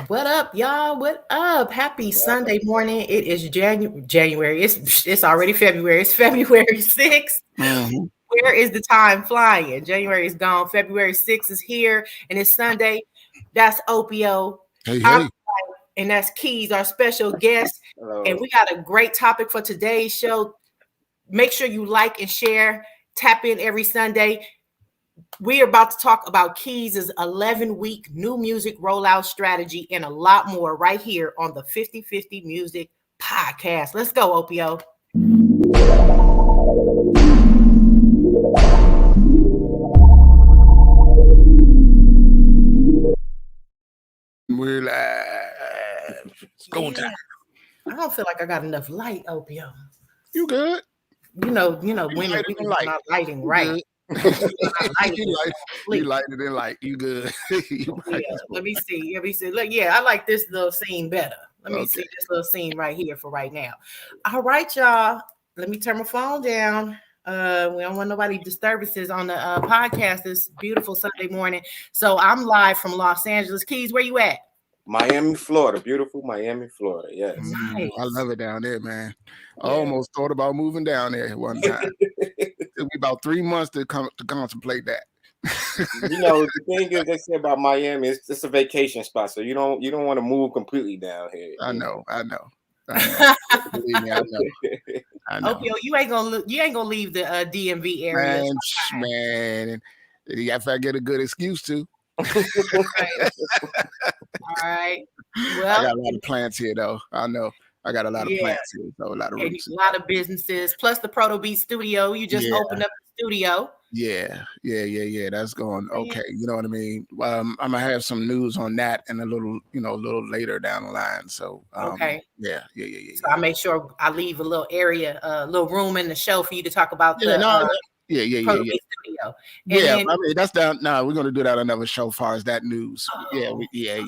What up, y'all? What up? Happy Sunday morning. It is January. It's already February. It's February 6th. Mhm. Where is the time flying? January is gone. February 6th is here, and it's Sunday. That's Opio. Hey, I'm hey. and that's Keys, our special guest. And Hello. we got a great topic for today's show. Make sure you like and share. Tap in every Sunday. We are about to talk about Keys' 11-week new music rollout strategy and a lot more right here on the 50/50 Music Podcast. Let's go, Opio. We're live. It's going time. I don't feel like I got enough light, Opio. You good? You know, You women, lighter we than do light. not lighting You right. good. You lighter than light. You good. You Yeah, right. let me see. Look, yeah, I like this little scene better. Let me see Okay. this little scene right here for right now. All right, y'all. Let me turn my phone down. We don't want nobody disturbances on the podcast this beautiful Sunday morning. So I'm live from Los Angeles. Keys, where you at? Miami, Florida. Beautiful Miami, Florida. Yes. Nice. I love it down there, man. I Yeah. almost thought about moving down there at one time. It took me about 3 months to contemplate that. You know, the thing is, they say about Miami, it's a vacation spot, so you don't want to move completely down here. I you know. Believe me, I know. Opio, you ain't gonna leave the DMV area. Man. If I get a good excuse to. All right. I Well, got a lot of plants here, though. I know. I got a lot of Yeah. plants here, so a lot of and roots. a lot of businesses, plus the Proto Beat Studio. You just Yeah. opened up the studio. Yeah. That's going okay. You know what I mean? I'm gonna have some news on that and a little later down the line. So Okay. Yeah. So I make sure I leave a little area, a little room in the show for you to talk about Yeah, the yeah. Proto Beat Studio. And Yeah, then, I mean that's down. No, we're gonna do that another show. As far as that news, yeah, Oh. yeah.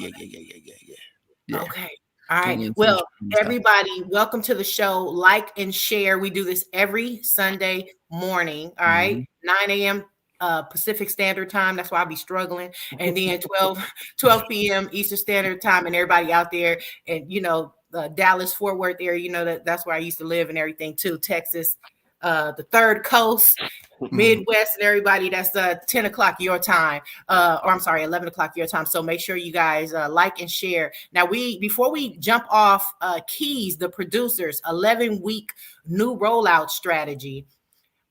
Okay. All right. Doing Well, some stuff. everybody, welcome to the show. Like and share. We do this every Sunday morning. All right. 9 a.m. Pacific Standard Time. That's why I'll be struggling. And then 12 p.m. Eastern Standard Time. And everybody out there, and Dallas, Fort Worth area, that's where I used to live and everything too. Texas, the third coast, Midwest, and everybody. That's 10 o'clock your time, or I'm sorry, 11 o'clock your time. So make sure you guys like and share. Now, before we jump off, Keys, the producers, 11-week new rollout strategy.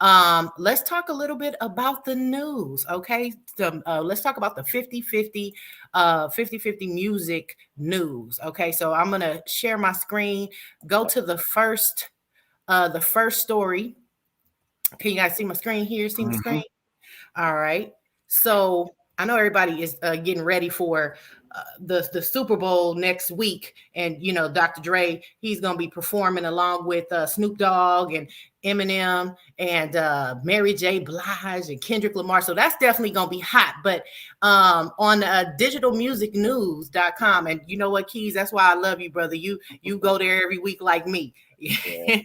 Let's talk a little bit about the news. Okay. Let's talk about the 50/50 music news. Okay. So I'm going to share my screen, go to the first story. Can you guys see my screen here? See my screen? All right. So I know everybody is getting ready for the Super Bowl next week, and Dr. Dre, he's gonna be performing along with Snoop Dogg and Eminem and Mary J. Blige and Kendrick Lamar. So that's definitely gonna be hot. But on digitalmusicnews.com, and you know what, Keys, that's why I love you, brother. You go there every week like me. Yeah.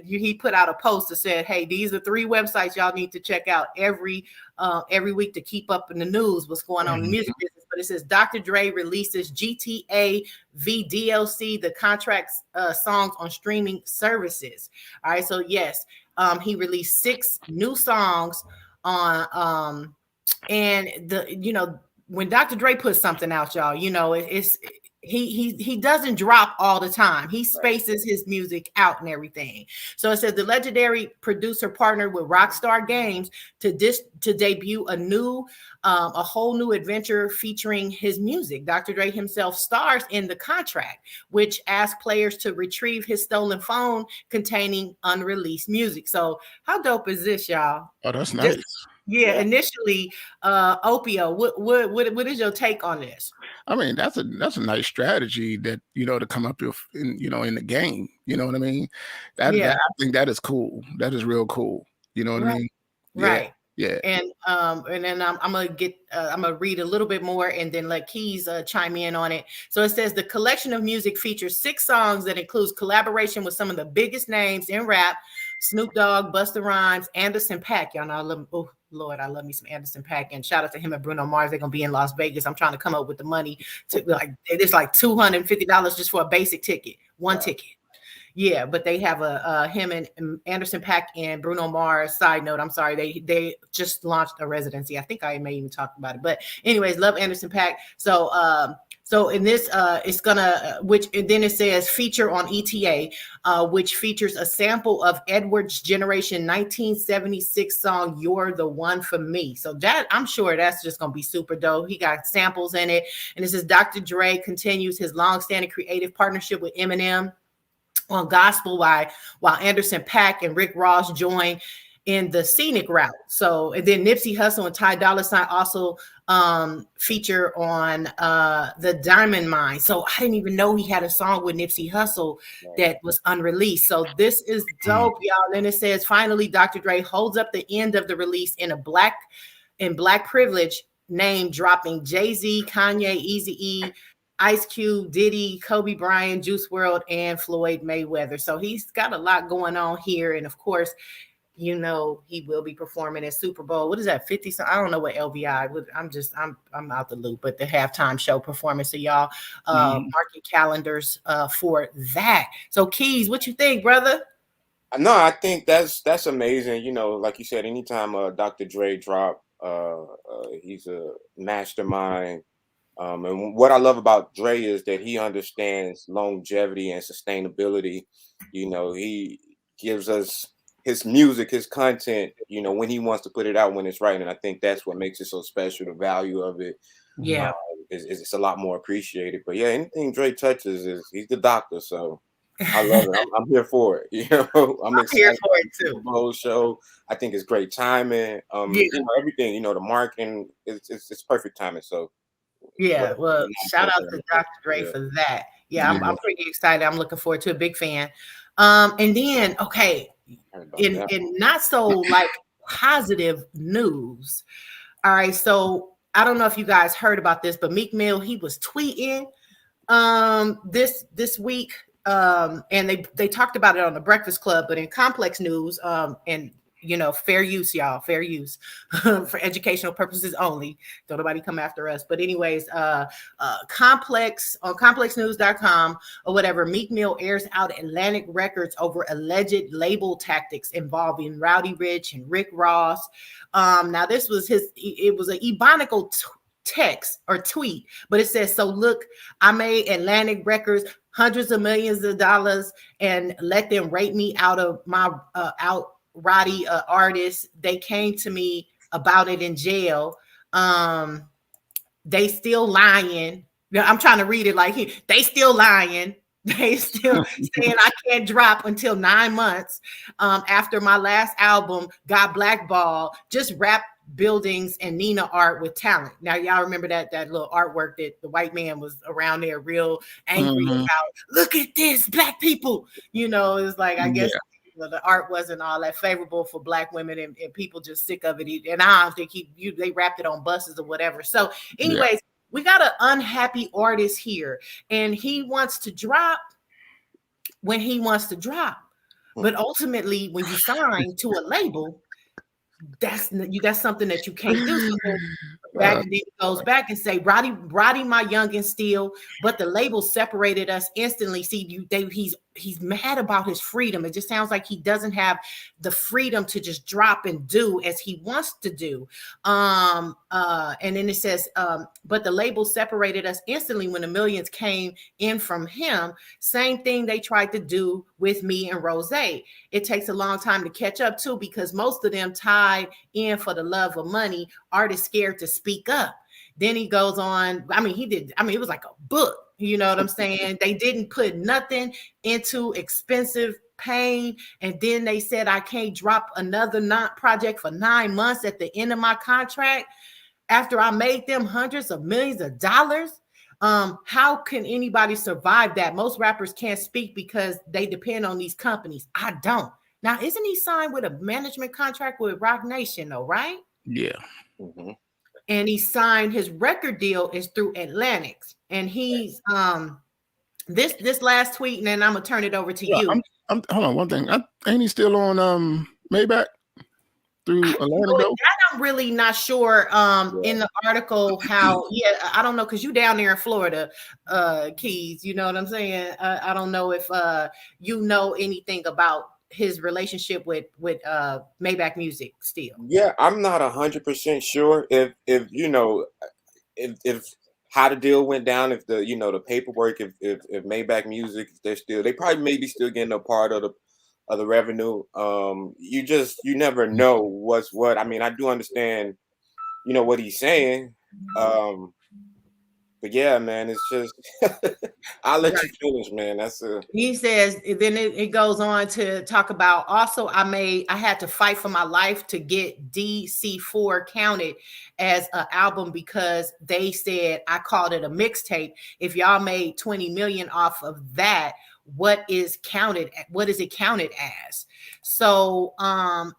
He put out a post that said, hey, these are 3 websites y'all need to check out every week to keep up in the news, what's going on in the music business. But it says Dr. Dre releases GTA v DLC, the contracts songs on streaming services. All right, so yes, he released 6 new songs on and when Dr. Dre puts something out, y'all, he doesn't drop all the time. He spaces his music out and everything. So it says the legendary producer partnered with Rockstar Games to debut a whole new adventure featuring his music. Dr. Dre himself stars in the contract, which asks players to retrieve his stolen phone containing unreleased music. So how dope is this, y'all? Oh, that's nice. Initially, Opio, what is your take on this? I mean, that's a nice strategy that to come up with in the game. You know what I mean? I think that is cool. That is real cool. You know what I mean? Right. Yeah. And then I'm gonna read a little bit more and then let Keys chime in on it. So it says the collection of music features 6 songs that includes collaboration with some of the biggest names in rap: Snoop Dogg, Busta Rhymes, Anderson .Paak. Y'all know Lord, I love me some Anderson .Paak, and shout out to him and Bruno Mars. They're gonna be in Las Vegas. I'm trying to come up with the money to like it's like $250 just for a basic ticket, one ticket. Yeah, but they have a him and Anderson .Paak and Bruno Mars. Side note, I'm sorry, they just launched a residency. I think I may even talk about it, but anyways, love Anderson .Paak. So in this, it's gonna which and then it says feature on ETA, which features a sample of Edwards' Generation 1976 song "You're the One for Me." So that I'm sure that's just gonna be super dope. He got samples in it, and it says Dr. Dre continues his long-standing creative partnership with Eminem on gospel while Anderson .Paak and Rick Ross join in the scenic route. So, and then Nipsey Hussle and Ty Dolla $ign also feature on the Diamond Mine. So I didn't even know he had a song with Nipsey Hussle that was unreleased. So this is dope, y'all. Then it says finally Dr. Dre holds up the end of the release in Black Privilege, name dropping Jay-Z, Kanye, Eazy-E, Ice Cube, Diddy, Kobe Bryant, Juice WRLD, and Floyd Mayweather. So he's got a lot going on here. And of course, you know, he will be performing at Super Bowl. What is that? 50? So I don't know what LVI would. I'm out the loop, but the halftime show performance. So y'all mark your calendars for that. So Keys, what you think, brother? No, I think that's amazing. You know, like you said, anytime Dr. Dre drop, he's a mastermind. And what I love about Dre is that he understands longevity and sustainability. You know, he gives us his music, his content, you know, when he wants to put it out when it's right. And I think that's what makes it so special. The value of it is it's a lot more appreciated. But yeah, anything Dre touches he's the doctor. So I love it. I'm here for it. You know, I'm excited here for it too. The whole show. I think it's great timing. You know, everything, you know, the marketing, it's perfect timing. So yeah, well, shout out to Dr. Dre for that. Yeah, I'm pretty excited. I'm looking forward to a big fan. And then, okay, in not so like positive news. All right, so I don't know if you guys heard about this, but Meek Mill, he was tweeting this week, and they talked about it on the Breakfast Club, but in Complex News, and you know, fair use, y'all, fair use for educational purposes only. Don't nobody come after us. But anyways, Complex on complexnews.com or whatever, Meek Mill airs out Atlantic Records over alleged label tactics involving Rowdy Rich and Rick Ross. Now this was it was an ebonical text or tweet, but it says, so look, I made Atlantic Records hundreds of millions of dollars and let them rape me out of my Roddy artists. They came to me about it in jail. They still lying. I'm trying to read it like they still lying. They still saying I can't drop until 9 months after my last album got blackballed. Just rap buildings and Nina art with talent. Now y'all remember that little artwork that the white man was around there real angry about. Look at this, black people. You know, it's like I guess the art wasn't all that favorable for black women and people just sick of it. And I don't think they wrapped it on buses or whatever. So anyways, we got an unhappy artist here and he wants to drop when he wants to drop. But ultimately, when you sign to a label, that's something that you can't do. So back and then he goes back and say, Roddy my youngin' still, but the label separated us instantly. See, he's mad about his freedom. It just sounds like he doesn't have the freedom to just drop and do as he wants to do. And then it says, but the label separated us instantly when the millions came in from him. Same thing they tried to do with me and Rose. It takes a long time to catch up too, because most of them tied in for the love of money. Artists scared to speak up. Then he goes on. It was like a book. You know what I'm saying? They didn't put nothing into expensive pain. And then they said, I can't drop another project for 9 months at the end of my contract after I made them hundreds of millions of dollars. How can anybody survive that? Most rappers can't speak because they depend on these companies. I don't. Now, isn't he signed with a management contract with Roc Nation though, right? Yeah. Mm-hmm. And he signed his record deal is through Atlantics. And he's this last tweet, and then I'm gonna turn it over to you. Hold on, one thing. Ain't he still on Maybach? through Atlanta though? That I'm really not sure. In the article, how I don't know, because you down there in Florida, Keys. You know what I'm saying? I don't know if you know anything about his relationship with Maybach Music still. Yeah, I'm not 100% sure if you know if how the deal went down, if the the paperwork, if Maybach Music, they probably maybe still getting a part of the revenue. You never know what's what. I mean, I do understand what he's saying. But yeah, man, it's just I'll let you finish, man. That's a He says, then it goes on to talk about, also I had to fight for my life to get DC4 counted as an album, because they said I called it a mixtape. If y'all made 20 million off of that, what is it counted as? So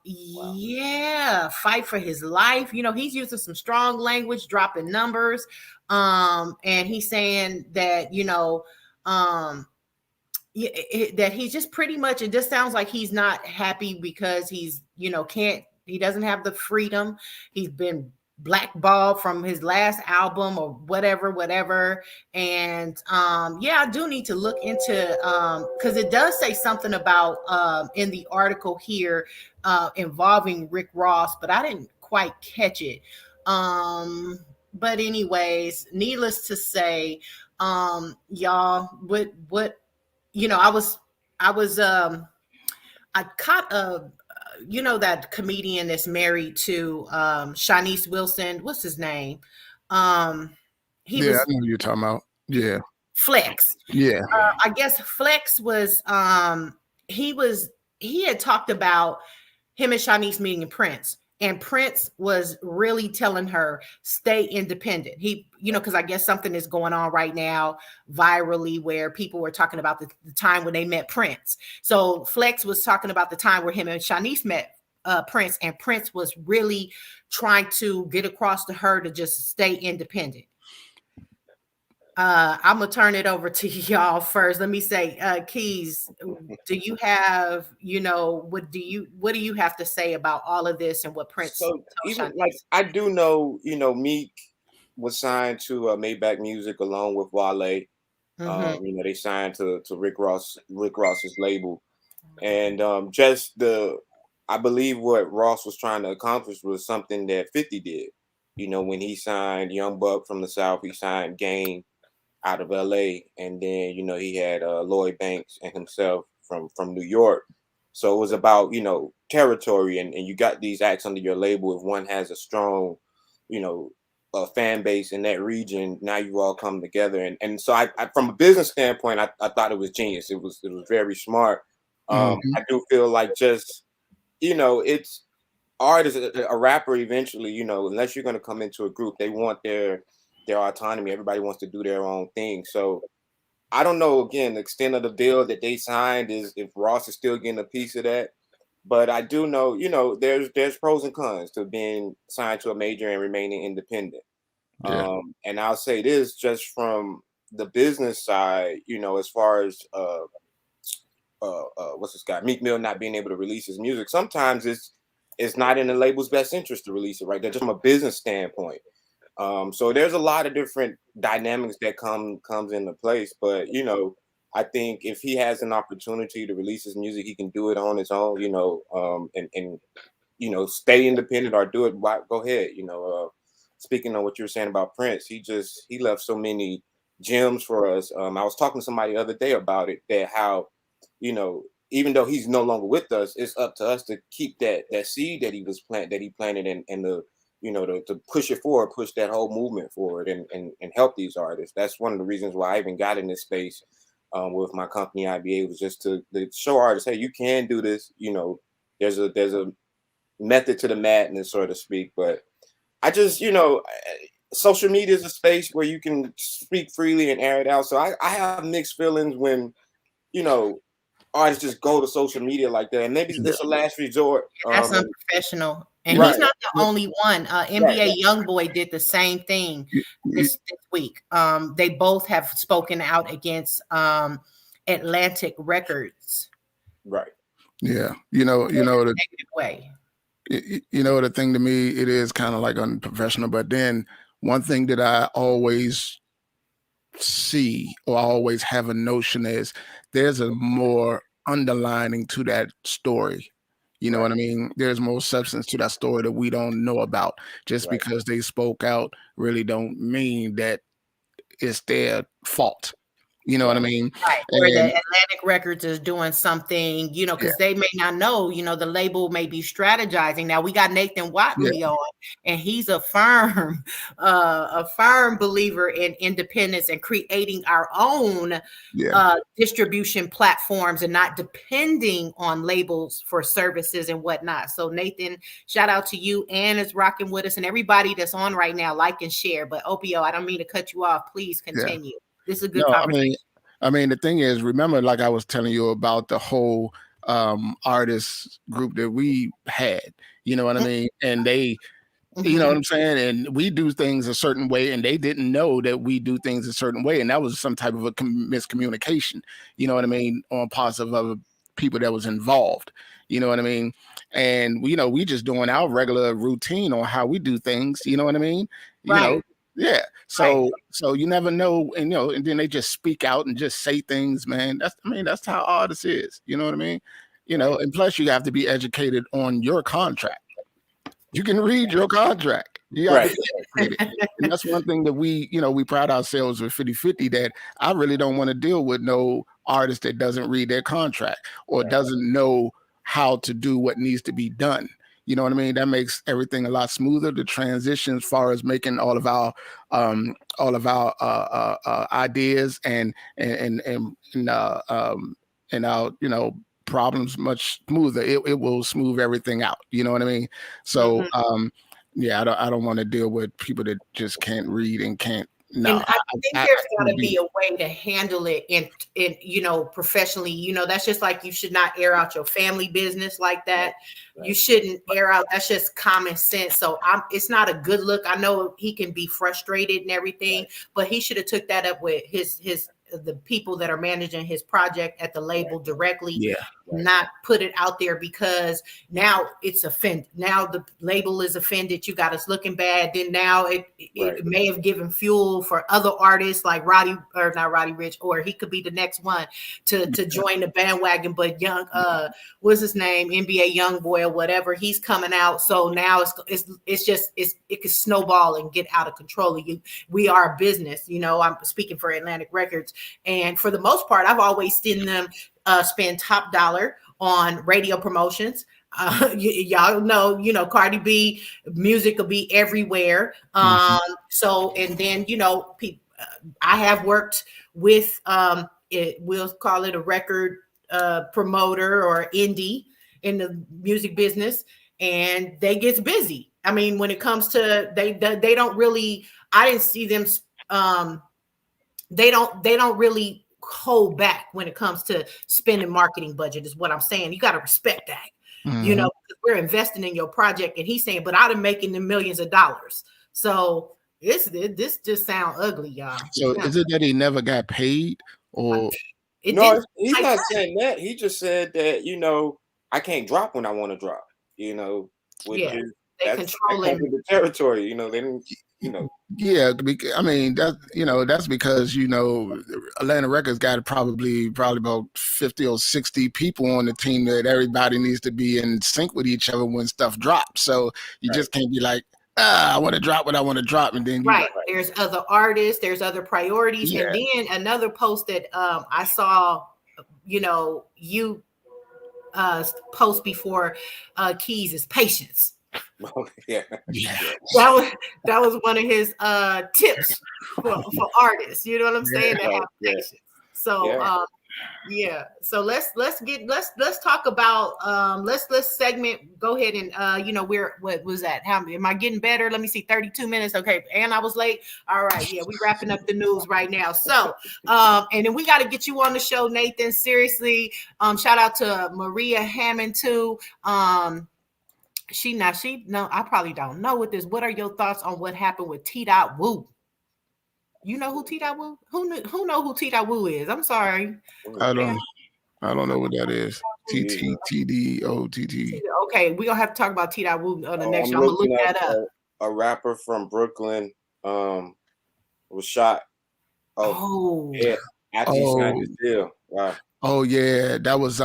yeah, fight for his life. He's using some strong language, dropping numbers. And he's saying that, that he's just pretty much, it just sounds like he's not happy because he doesn't have the freedom. He's been blackballed from his last album or whatever. And I do need to look into, because it does say something about in the article here involving Rick Ross, but I didn't quite catch it. But anyways, needless to say, y'all, what I caught that comedian that's married to Shanice Wilson. What's his name? I know who you're talking about. Yeah. Flex. Yeah. I guess Flex was he had talked about him and Shanice meeting Prince. And Prince was really telling her, stay independent. Because I guess something is going on right now virally where people were talking about the time when they met Prince. So Flex was talking about the time where him and Shanice met Prince, and Prince was really trying to get across to her to just stay independent. I'm gonna turn it over to y'all first. Let me say, Keys, do you have, what do you have to say about all of this and what Prince? So even like I do know, Meek was signed to Maybach Music along with Wale. Mm-hmm. They signed to Rick Ross's label, and I believe what Ross was trying to accomplish was something that 50 did. When he signed Young Buck from the South, he signed Game out of LA, and then he had Lloyd Banks and himself from New York. So it was about territory, and you got these acts under your label. If one has a strong fan base in that region, now you all come together, and so I from a business standpoint, I thought it was genius. It was very smart. I do feel like just it's art is a rapper eventually, unless you're going to come into a group, they want their autonomy. Everybody wants to do their own thing. So I don't know, again, the extent of the deal that they signed is if Ross is still getting a piece of that. But I do know, there's pros and cons to being signed to a major and remaining independent. Yeah. And I'll say this just from the business side, as far as what's this guy, Meek Mill not being able to release his music, sometimes it's not in the label's best interest to release it, right? That's just from a business standpoint. So there's a lot of different dynamics that comes into place, but I think if he has an opportunity to release his music, he can do it on his own, and stay independent or do it. Go ahead, Speaking of what you were saying about Prince, he left so many gems for us. I was talking to somebody the other day about it, that how even though he's no longer with us, it's up to us to keep that seed that he planted and the to push it forward, push that whole movement forward, and help these artists. That's one of the reasons why I even got in this space with my company IBA, was just to show artists, hey, you can do this. There's a method to the madness, so to speak. But I just, social media is a space where you can speak freely and air it out. So I have mixed feelings when, artists just go to social media like that. And maybe it's a last resort. That's unprofessional. And right. He's not the only one. NBA Youngboy did the same thing this week. They both have spoken out against Atlantic Records. Right. Yeah. The negative way. You know, the thing to me, it is kind of like unprofessional. But then one thing that I always see or always have a notion is there's a more underlining to that story. You know what I mean? There's more substance to that story that we don't know about. Just because they spoke out really don't mean that it's their fault. You know what I mean? Right. Or the Atlantic Records is doing something, you know, because they may not know, you know, the label may be strategizing. Now we got Nathan Watley on, and he's a firm believer in independence and creating our own distribution platforms and not depending on labels for services and whatnot. So Nathan, shout out to you. Ann is rocking with us, and everybody that's on right now, like and share. But Opio, I don't mean to cut you off. Please continue. This is a good conversation. I mean, the thing is, remember, like I was telling you about the whole artist group that we had, you know what I mean? And they, you know what I'm saying? And we do things a certain way, and they didn't know that we do things a certain way. And that was some type of a miscommunication, you know what I mean, on parts of other people that was involved, you know what I mean? And, you know, we just doing our regular routine on how we do things, you know what I mean? You know, yeah. So you never know, and you know, and then they just speak out and just say things, man. That's how artists is. You know what I mean? You know, and plus you have to be educated on your contract. You can read your contract. You got to be educated. And that's one thing that we pride ourselves with 50/50, that I really don't want to deal with no artist that doesn't read their contract or doesn't know how to do what needs to be done. You know what I mean? That makes everything a lot smoother. The transition, as far as making all of our ideas and our problems much smoother. It will smooth everything out. You know what I mean? So I don't want to deal with people that just can't read and can't. No, and I think there's got to be a way to handle it in you know, professionally. You know, that's just like you should not air out your family business like that. You shouldn't air out. That's just common sense. So it's not a good look. I know he can be frustrated and everything, but he should have took that up with the people that are managing his project at the label directly, not put it out there, because now it's offended. Now the label is offended. You got us looking bad. Then now it may have given fuel for other artists like not Roddy Ricch, or he could be the next one to join the bandwagon. But young, what's his name? NBA Youngboy or whatever, he's coming out. So now it could snowball and get out of control. We are a business, you know. I'm speaking for Atlantic Records. And for the most part, I've always seen them spend top dollar on radio promotions. Y'all know, you know, Cardi B music will be everywhere. So, and then, you know, I have worked with, we'll call it a record promoter or indie in the music business, and they get busy. I mean, when it comes to, they don't really, I didn't see them, they don't really hold back when it comes to spending marketing budget, is what I'm saying. You got to respect that, you know, we're investing in your project. And he's saying, but I've been making the millions of dollars. So this just sound ugly, y'all. So is it that he never got paid, or? No, he's not saying that. He just said that, you know, I can't drop when I want to drop, you know, they controlling the territory, you know, they didn't. You know, I mean that's because, you know, Atlanta Records got probably about 50 or 60 people on the team that everybody needs to be in sync with each other when stuff drops. So you just can't be like, I want to drop what I want to drop, and then there's other artists, there's other priorities, and then another post that I saw, you know, you post before Keys is patience. That was one of his tips for artists. You know what I'm saying? To have patience. So so let's talk about let's segment. Go ahead and you know, what was that? How am I getting better? Let me see, 32 minutes. Okay, and I was late. All right, we wrapping up the news right now. So and then we got to get you on the show, Nathan. Seriously, shout out to Maria Hammond too. I probably don't know what this. What are your thoughts on what happened with T. Woo? You know who T. Woo? Who know who T. Woo is? I'm sorry. I don't know what that is. TTDOTT. Okay, we're gonna have to talk about T. Wu on the next I'm show. I'm gonna look looking up that up. a rapper from Brooklyn was shot. Oh, Oh, yeah, after he signed Oh, his deal. Wow. oh yeah, that was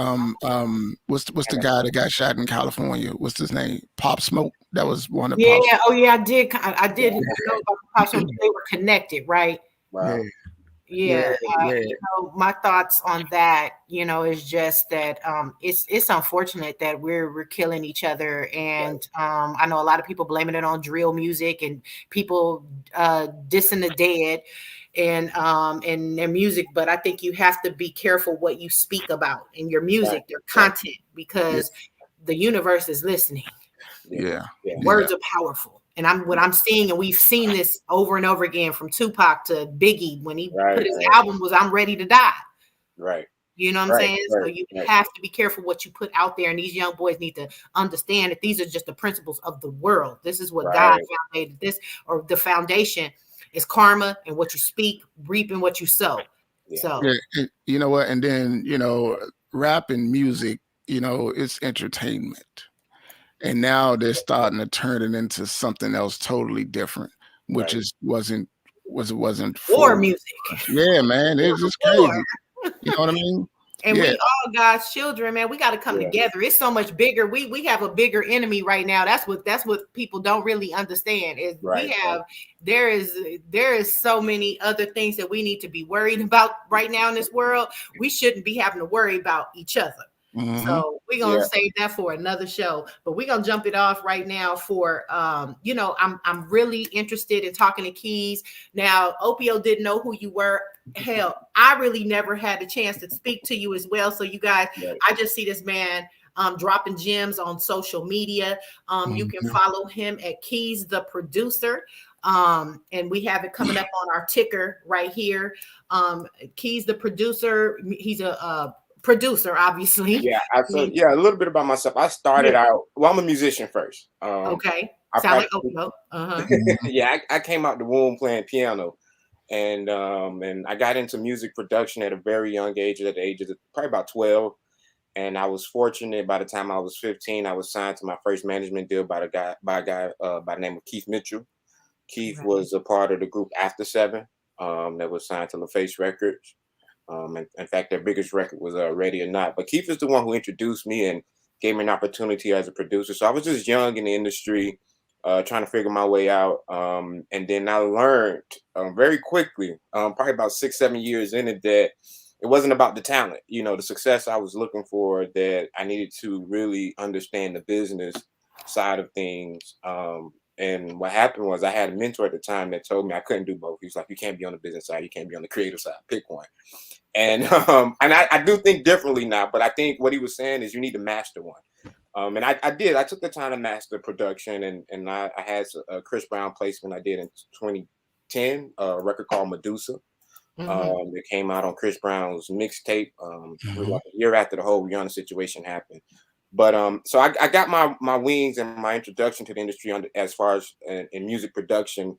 what's the guy that got shot in California? What's his name? Pop Smoke. That was one of yeah. Pop's. Oh, yeah. I did know about the pop song. They were connected, right? Yeah, Wow. yeah, Yeah, yeah, my thoughts on that, is just that it's unfortunate that we're killing each other, and I know a lot of people blaming it on drill music and people dissing the dead and their music, but I think you have to be careful what you speak about in your Right. music, your Right. content, yeah, because the universe is listening. Yeah. yeah, Yeah. yeah. Words are powerful. And what I'm seeing, and we've seen this over and over again from Tupac to Biggie when he Right. put his Right. album was I'm Ready to Die. Right. You know what I'm Right. saying? So Right. you Right. have to be careful what you put out there. And these young boys need to understand that these are just the principles of the world. This is what God Right. founded this, or the foundation is karma, and what you speak, reaping what you sow. Yeah. So Yeah, and you know what? And then, rap and music, it's entertainment. And now they're starting to turn it into something else totally different, which Right. is wasn't war for music. us. Yeah, man, it's just War. crazy. You know what I mean? And Yeah, we all God's children, man. We got to come Yeah. together. It's so much bigger. We have a bigger enemy right now. That's what people don't really understand. Is we Right. have there is so many other things that we need to be worried about right now in this world. We shouldn't be having to worry about each other. hmm So we're gonna Yeah. save that for another show. But we're gonna jump it off right now for I'm really interested in talking to Keys. Now, Opio didn't know who you were. Hell, I really never had a chance to speak to you as well. So you guys, Right. I just see this man dropping gems on social media. You can follow him at Keys the Producer. And we have it coming up on our ticker right here. Keys the Producer. He's a producer, obviously. Yeah. Yeah, a little bit about myself. I started out. Well, I'm a musician first. Okay. I Sound like practically. Opio. Uh-huh. Yeah. I came out the womb playing piano, and I got into music production at a very young age, at the age of probably about 12. And I was fortunate. By the time I was 15, I was signed to my first management deal by a guy by the name of Keith Mitchell. Keith Right. was a part of the group After Seven, that was signed to LaFace Records. In fact, their biggest record was Ready or Not. But Keith is the one who introduced me and gave me an opportunity as a producer. So I was just young in the industry, trying to figure my way out. And then I learned very quickly, probably about 6, 7 years in it, that it wasn't about the talent, the success I was looking for, that I needed to really understand the business side of things. And what happened was I had a mentor at the time that told me I couldn't do both. He was like, you can't be on the business side, you can't be on the creative side, pick one. And I do think differently now, but I think what he was saying is you need to master one. And I did. I took the time to master production, and I had a Chris Brown placement I did in 2010, a record called Medusa. It came out on Chris Brown's mixtape. It was like a year after the whole Rihanna situation happened. But so I got my wings and my introduction to the industry as far as in music production.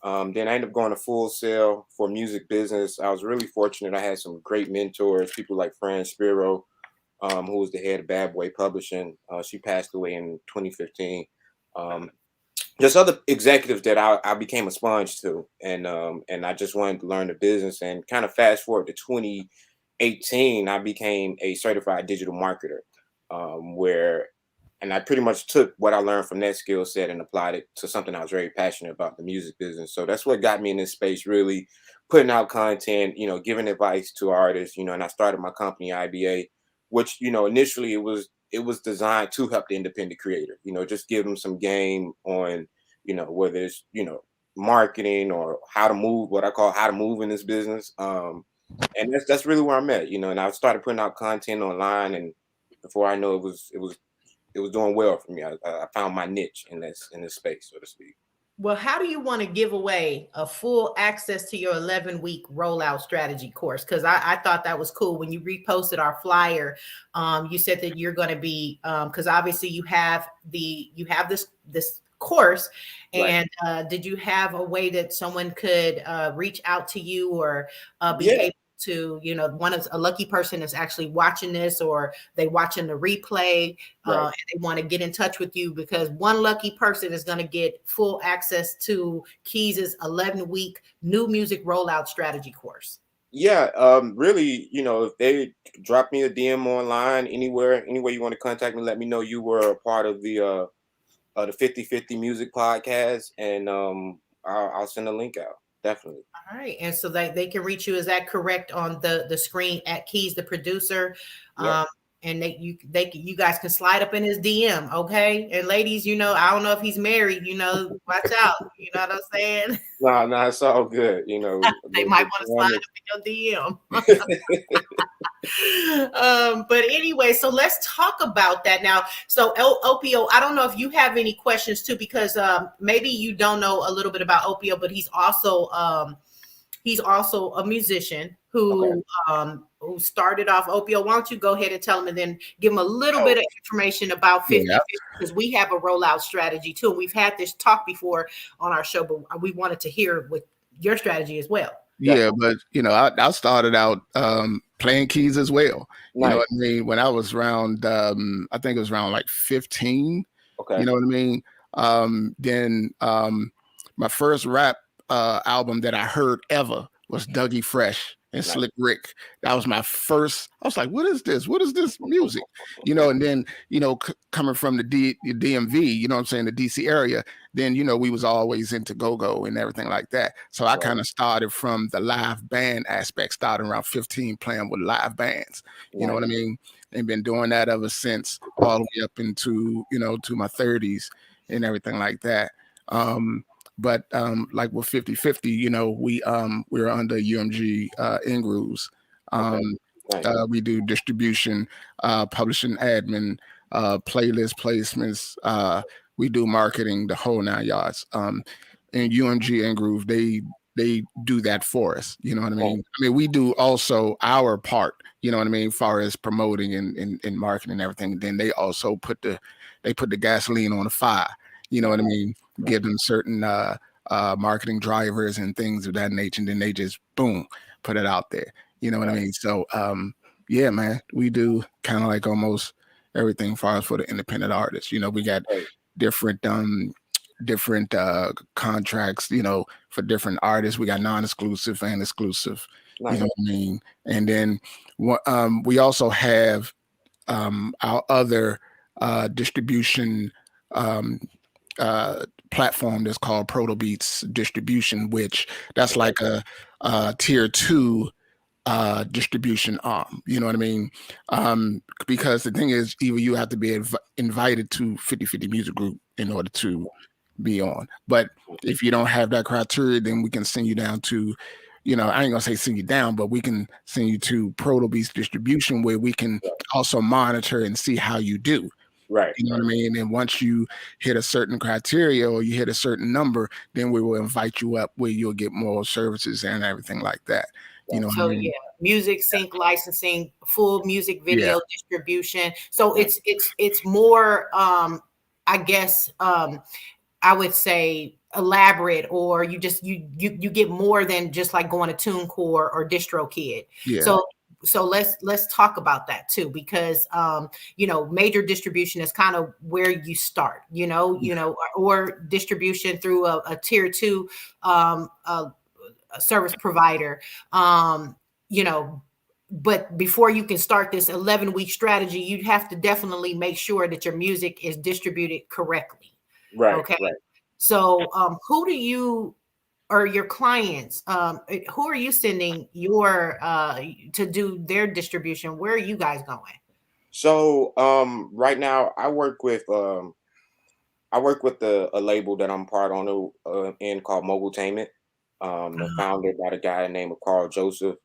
Then I ended up going to Full Sail for music business. I was really fortunate. I had some great mentors, people like Fran Spiro, who was the head of Bad Boy Publishing. She passed away in 2015. Just other executives that I became a sponge to, and I just wanted to learn the business. And kind of fast forward to 2018, I became a certified digital marketer, where and I pretty much took what I learned from that skill set and applied it to something I was very passionate about, the music business. So that's what got me in this space, really putting out content, giving advice to artists, and I started my company IBA, which, initially it was designed to help the independent creator, just give them some game on, whether it's, marketing or how to move, what I call how to move in this business. And that's really where I'm at, and I started putting out content online, and before I know it was doing well for me. I found my niche in this space, so to speak. Well, how do you want to give away a full access to your 11-week rollout strategy course? Because I thought that was cool when you reposted our flyer. You said that you're going to be because obviously you have this course, and did you have a way that someone could reach out to you or be Yeah. able to, you know, one of a lucky person is actually watching this, or they watching the replay, and they want to get in touch with you, because one lucky person is going to get full access to Keys's 11-week new music rollout strategy course. Yeah, really, you know, if they drop me a DM online, anywhere you want to contact me, let me know you were a part of the 50/50 music podcast, and I'll send a link out. Definitely. All right. And so they can reach you. Is that correct on the screen at Keys the producer? Yeah. And you guys can slide up in his DM, okay? And ladies, you know, I don't know if he's married, you know, watch out. You know what I'm saying? No, it's all good. You know, They might want to slide up in your DM. But anyway, so let's talk about that now. So Opio, I don't know if you have any questions too, because maybe you don't know a little bit about Opio, but he's also a musician who started off. Opio, why don't you go ahead and tell him, and then give him a little bit of information about 50/50, because we have a rollout strategy too. We've had this talk before on our show, but we wanted to hear what your strategy as well. Yeah, but you know, I started out playing keys as well. Nice. You know what I mean? When I was around, I think it was around like 15. Okay. You know what I mean? Then my first rap album that I heard ever was Dougie Fresh and Slick Rick. That was my first. I was like, what is this? What is this music? You know, and then, you know, coming from the DMV, you know what I'm saying, the DC area, then, you know, we was always into go-go and everything like that. So I kind of started from the live band aspect, starting around 15 playing with live bands. You know what I mean? And been doing that ever since, all the way up into, you know, to my 30s and everything like that. But like with 50/50, you know, we're under UMG in-grooves. We do distribution, publishing, admin, playlist placements. We do marketing, the whole 9 yards. And UMG in-groove, they do that for us. You know what I mean? I mean, we do also our part. You know what I mean, as far as promoting and marketing and everything. Then they also put the gasoline on the fire. You know what I mean? Give them certain marketing drivers and things of that nature, and then they just boom, put it out there. You know what I mean? So yeah, man, we do kind of like almost everything as far as for the independent artists. You know, we got different contracts, you know, for different artists. We got non-exclusive and exclusive. You know what I mean? And then we also have our other distribution platform that's called Proto Beats Distribution, which that's like a tier 2 distribution arm. You know what I mean? Because the thing is, either you have to be invited to 50/50 Music Group in order to be on. But if you don't have that criteria, then we can send you down to, you know, I ain't gonna say send you down, but we can send you to Proto Beats Distribution, where we can also monitor and see how you do. Right. You know what I mean? And once you hit a certain criteria or you hit a certain number, then we will invite you up where you'll get more services and everything like that. You know what I mean? Yeah, music sync licensing, full music video distribution. So it's more I guess I would say elaborate, or you get more than just like going to TuneCore or DistroKid. Yeah. So let's talk about that too, because you know, major distribution is kind of where you start, you know, or distribution through a tier 2 service provider, you know. But before you can start this 11-week strategy, you'd have to definitely make sure that your music is distributed correctly. Right. Okay. Right. So who do you, or your clients, who are you sending your to do their distribution? Where are you guys going? So right now I work with a label that I'm part on in called Mobiletainment. Founded by the guy named Carl Joseph.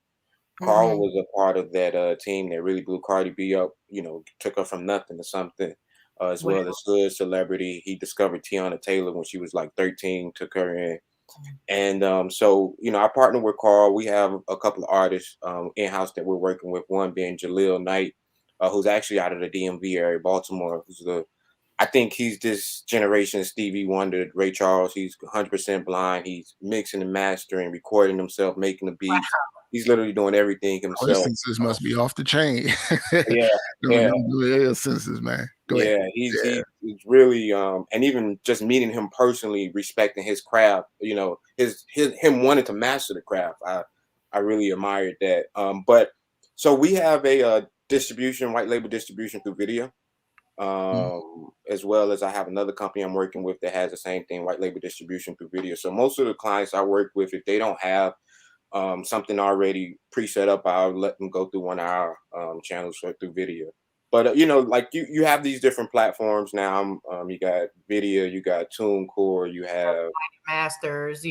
Carl was a part of that team that really blew Cardi B up, you know, took her from nothing to something, as well as good celebrity. He discovered Tiana Taylor when she was like 13, took her in. And so, you know, I partner with Carl. We have a couple of artists in-house that we're working with, one being Jaleel Knight, who's actually out of the DMV area, Baltimore, I think he's this generation Stevie Wonder, Ray Charles. He's 100% blind. He's mixing and mastering, recording himself, making the beats. He's literally doing everything Oh, his himself. senses must be off the chain. Yeah, Them yeah. them senses, man. Go ahead. Yeah, Yeah. he's really and even just meeting him personally, respecting his craft, him wanting to master the craft. I really admired that. But so we have a distribution, white label distribution through video. Mhm. As well as I have another company I'm working with that has the same thing, white label distribution through video. So most of the clients I work with, if they don't have something already pre-set up, I'll let them go through one of our channels or through video. But like you have these different platforms now. You got video, you got TuneCore, you have Masters,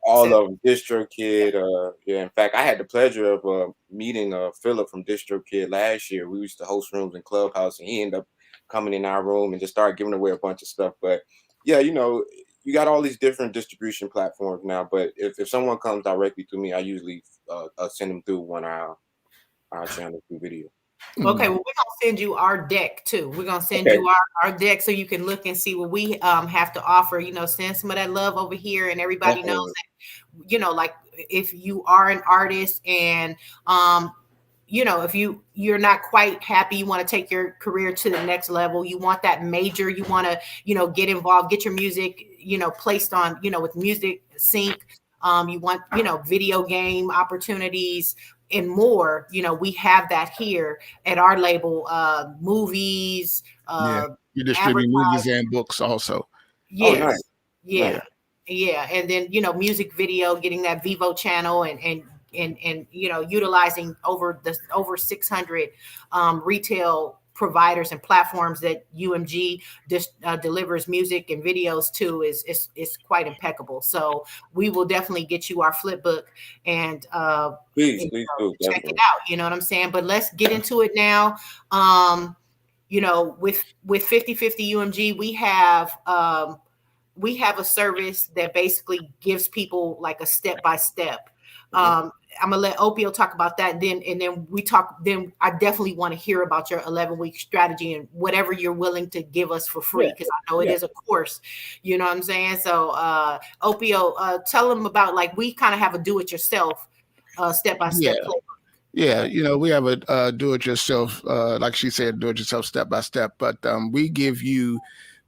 all so of them, DistroKid. Yeah, in fact, I had the pleasure of meeting Philip from DistroKid last year. We used to host rooms in Clubhouse, and he ended up coming in our room and just started giving away a bunch of stuff. But yeah, you got all these different distribution platforms now. But if someone comes directly to me, I usually send them through one of our channels through video. Okay, well, we're gonna send you our deck too. We're gonna send Okay. you our deck so you can look and see what we have to offer. Send some of that love over here, and everybody knows that, like if you are an artist and if you're not quite happy, you want to take your career to the next level, you want that major, you want to get involved, get your music placed on with Music Sync, you want video game opportunities and more, we have that here at our label. Movies, Yeah. You distribute movies advertising. and books also. Oh, nice. Yeah. And then music video, getting that Vivo channel and utilizing over 600 retail providers and platforms that UMG delivers music and videos to is quite impeccable. So we will definitely get you our flip book and please do, check definitely. it out. You know what I'm saying? But let's get into it now. With 50/50 UMG, we have a service that basically gives people like a step-by-step. I'm gonna let Opio talk about that. Then I definitely want to hear about your 11-week strategy and whatever you're willing to give us for free, because I know it is a course. You know what I'm saying? So Opio, tell them about, like, we kind of have a do-it-yourself step-by-step plan. Yeah, we have a do-it-yourself, like she said, do-it-yourself step-by-step, but we give you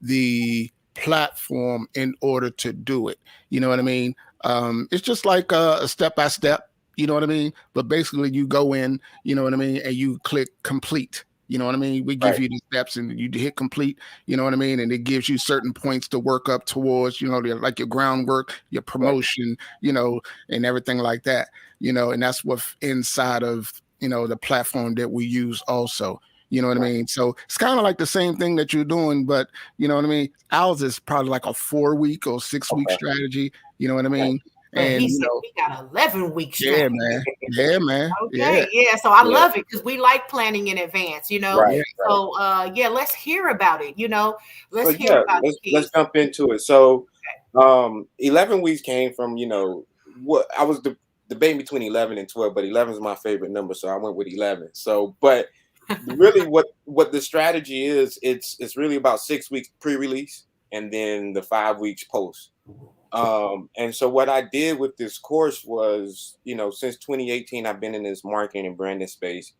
the platform in order to do it. You know what I mean? It's just like a step-by-step, you know what I mean? But basically you go in, you know what I mean, and you click complete. You know what I mean? We give you the steps and you hit complete, you know what I mean? And it gives you certain points to work up towards, like your groundwork, your promotion, and everything like that. And that's what's inside of, the platform that we use also. You know what I mean? So it's kind of like the same thing that you're doing, but you know what I mean? Ours is probably like a 4-week or 6-week strategy. You know what I mean? But And he said we got 11-week yeah, strategy. man. Yeah, man. Okay, yeah. So I love it because we like planning in advance, Right. So let's hear about it. Let's let's jump into it. So 11 weeks came from, what I was debating between 11 and 12, but 11 is my favorite number, so I went with 11. So, but really what the strategy is, it's really about 6 weeks pre-release and then the 5 weeks post. And so what I did with this course was, since 2018, I've been in this marketing and branding space,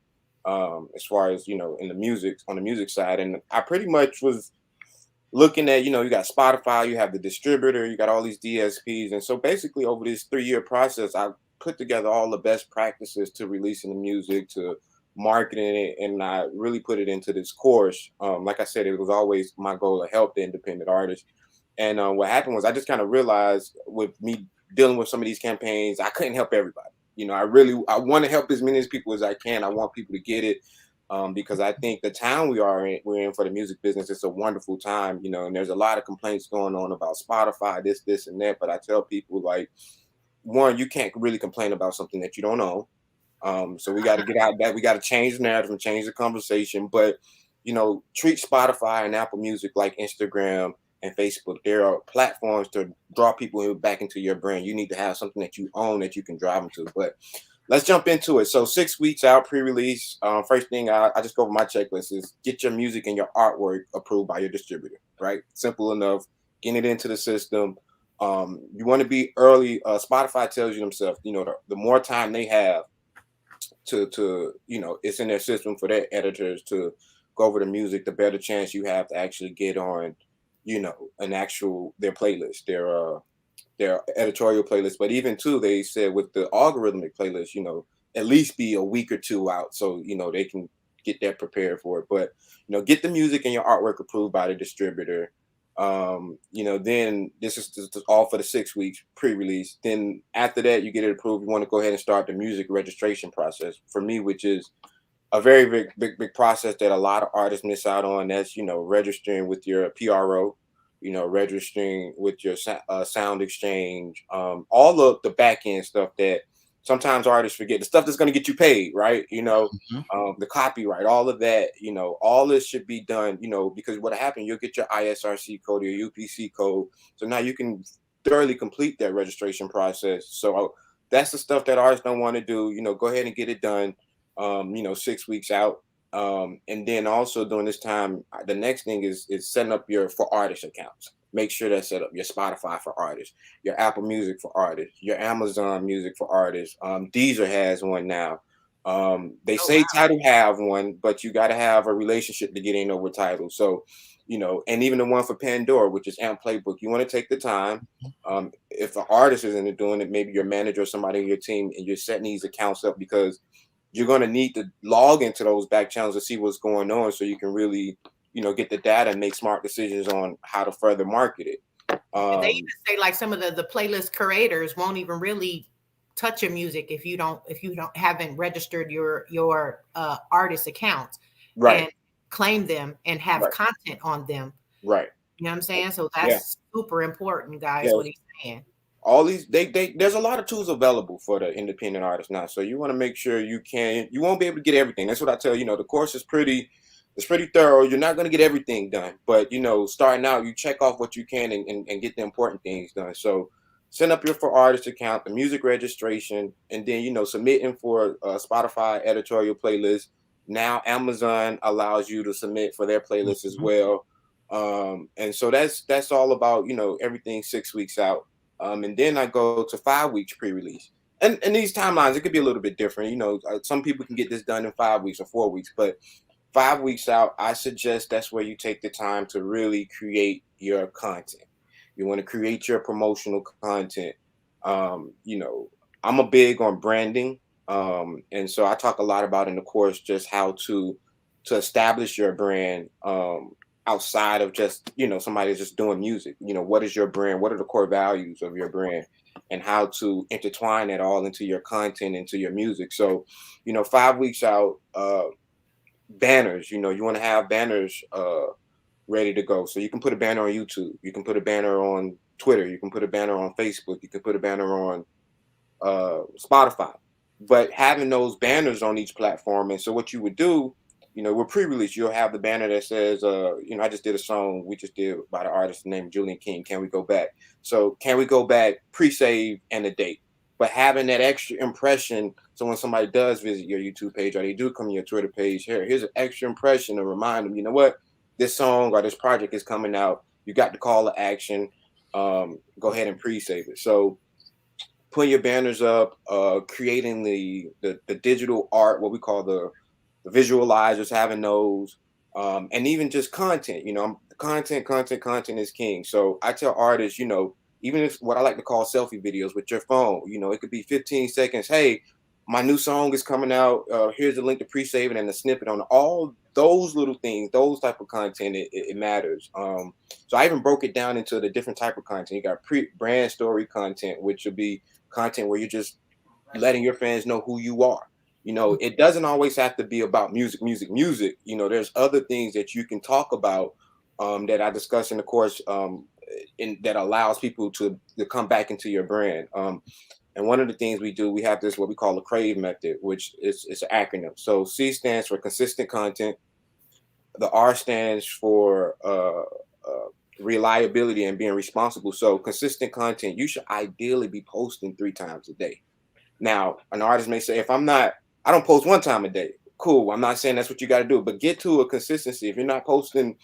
as far as, in the music, on the music side. And I pretty much was looking at, you got Spotify, you have the distributor, you got all these DSPs. And so basically over this 3-year process, I put together all the best practices to releasing the music, to marketing it, and I really put it into this course. Like I said, it was always my goal to help the independent artists. And what happened was I just kind of realized with me dealing with some of these campaigns, I couldn't help everybody. I want to help as many people as I can. I want people to get it, because I think the time we're in for the music business, it's a wonderful time, and there's a lot of complaints going on about Spotify, this, and that. But I tell people, like, one, you can't really complain about something that you don't own. So we got to get out of that. We got to change the narrative and change the conversation. But, treat Spotify and Apple Music like Instagram and Facebook. There are platforms to draw people back into your brand. You need to have something that you own that you can drive them to. But let's jump into it. So 6 weeks out, pre-release. First thing I just go over my checklist is get your music and your artwork approved by your distributor, right? Simple enough. Getting it into the system. You want to be early. Spotify tells you themselves, the more time they have to it's in their system for their editors to go over the music, the better chance you have to actually get on, an actual their playlist, their editorial playlist. But even too, they said with the algorithmic playlist, at least be a week or two out, so they can get that prepared for it. But get the music and your artwork approved by the distributor. Then this is just all for the 6 weeks pre-release. Then after that, you get it approved. You want to go ahead and start the music registration process for me, which is a very big process that a lot of artists miss out on. That's registering with your PRO, registering with your sound exchange, all of the back end stuff that sometimes artists forget, the stuff that's going to get you paid, right? The copyright, all of that, all this should be done, because what happened, you'll get your ISRC code or your UPC code. So now you can thoroughly complete that registration process. So that's the stuff that artists don't want to do. Go ahead and get it done, 6 weeks out. And then also during this time, the next thing is setting up your for artist accounts. Make sure that's set up. Your Spotify for artists, your Apple Music for artists, your Amazon Music for artists. Deezer has one now. They say Tidal have one, but you got to have a relationship to get in over Tidal. So, and even the one for Pandora, which is Amp Playbook, you want to take the time. If an artist isn't doing it, maybe your manager or somebody on your team, and you're setting these accounts up, because you're going to need to log into those back channels to see what's going on, so you can really, get the data and make smart decisions on how to further market it. And they even say like some of the playlist curators won't even really touch your music if you haven't registered your artist accounts, right, and claim them and have right, content on them. right. You know what I'm saying? So that's super important, guys. Yeah. What he's saying. All these there's a lot of tools available for the independent artists now, so you want to make sure you won't be able to get everything. That's what I tell the course is pretty thorough. You're not going to get everything done, but starting out, you check off what you can and get the important things done. So set up your for artist account, the music registration, and then submitting for a Spotify editorial playlist. Now Amazon allows you to submit for their playlist as well. And so that's all about everything 6 weeks out. And then I go to 5 weeks pre-release. And these timelines, it could be a little bit different. Some people can get this done in 5 weeks or 4 weeks, but 5 weeks out, I suggest that's where you take the time to really create your content. You want to create your promotional content. I'm a big on branding. And so I talk a lot about in the course just how to establish your brand, outside of just somebody just doing music. What is your brand? What are the core values of your brand, and how to intertwine that all into your content, into your music. So 5 weeks out, banners, you want to have banners ready to go. So you can put a banner on YouTube, you can put a banner on Twitter, you can put a banner on Facebook, you can put a banner on Spotify, but having those banners on each platform. And so what you would do, we're pre-release, you'll have the banner that says, I just did a song we just did by the artist named Julian King, Can We Go Back? So Can We Go Back, pre-save, and the date. But having that extra impression, so when somebody does visit your YouTube page or they do come to your Twitter page, here's an extra impression to remind them, what, this song or this project is coming out. You got the call to action. Go ahead and pre-save it. So put your banners up, creating the digital art, what we call the visualizers, having those, and even just content. Content is king. So I tell artists, even if what I like to call selfie videos with your phone, it could be 15 seconds. Hey, my new song is coming out. Here's the link to pre-save it and the snippet on all those little things, those type of content. It matters. So I even broke it down into the different type of content. You got brand story content, which will be content where you're just letting your fans know who you are. It doesn't always have to be about music. There's other things that you can talk about, that I discuss in the course, that allows people to come back into your brand. And one of the things we do, we have this, what we call the Crave Method, which is an acronym. So C stands for consistent content. The R stands for reliability and being responsible. So consistent content, you should ideally be posting 3 times a day. Now, an artist may say, I don't post 1 time a day. Cool. I'm not saying that's what you got to do, but get to a consistency. If you're not posting,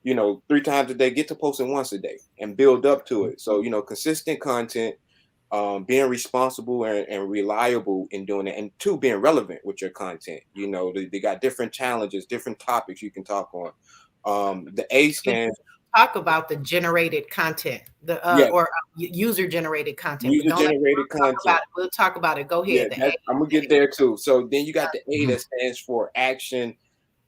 3 times a day, get to posting once a day and build up to it. So, consistent content, being responsible and reliable in doing it, and 2, being relevant with your content. They got different challenges, different topics you can talk on. The A stands. Talk about the generated content, user generated content, but User don't generated content. We'll talk about it. Go ahead. Yeah, I'm gonna get there too. So then you got the A that stands for action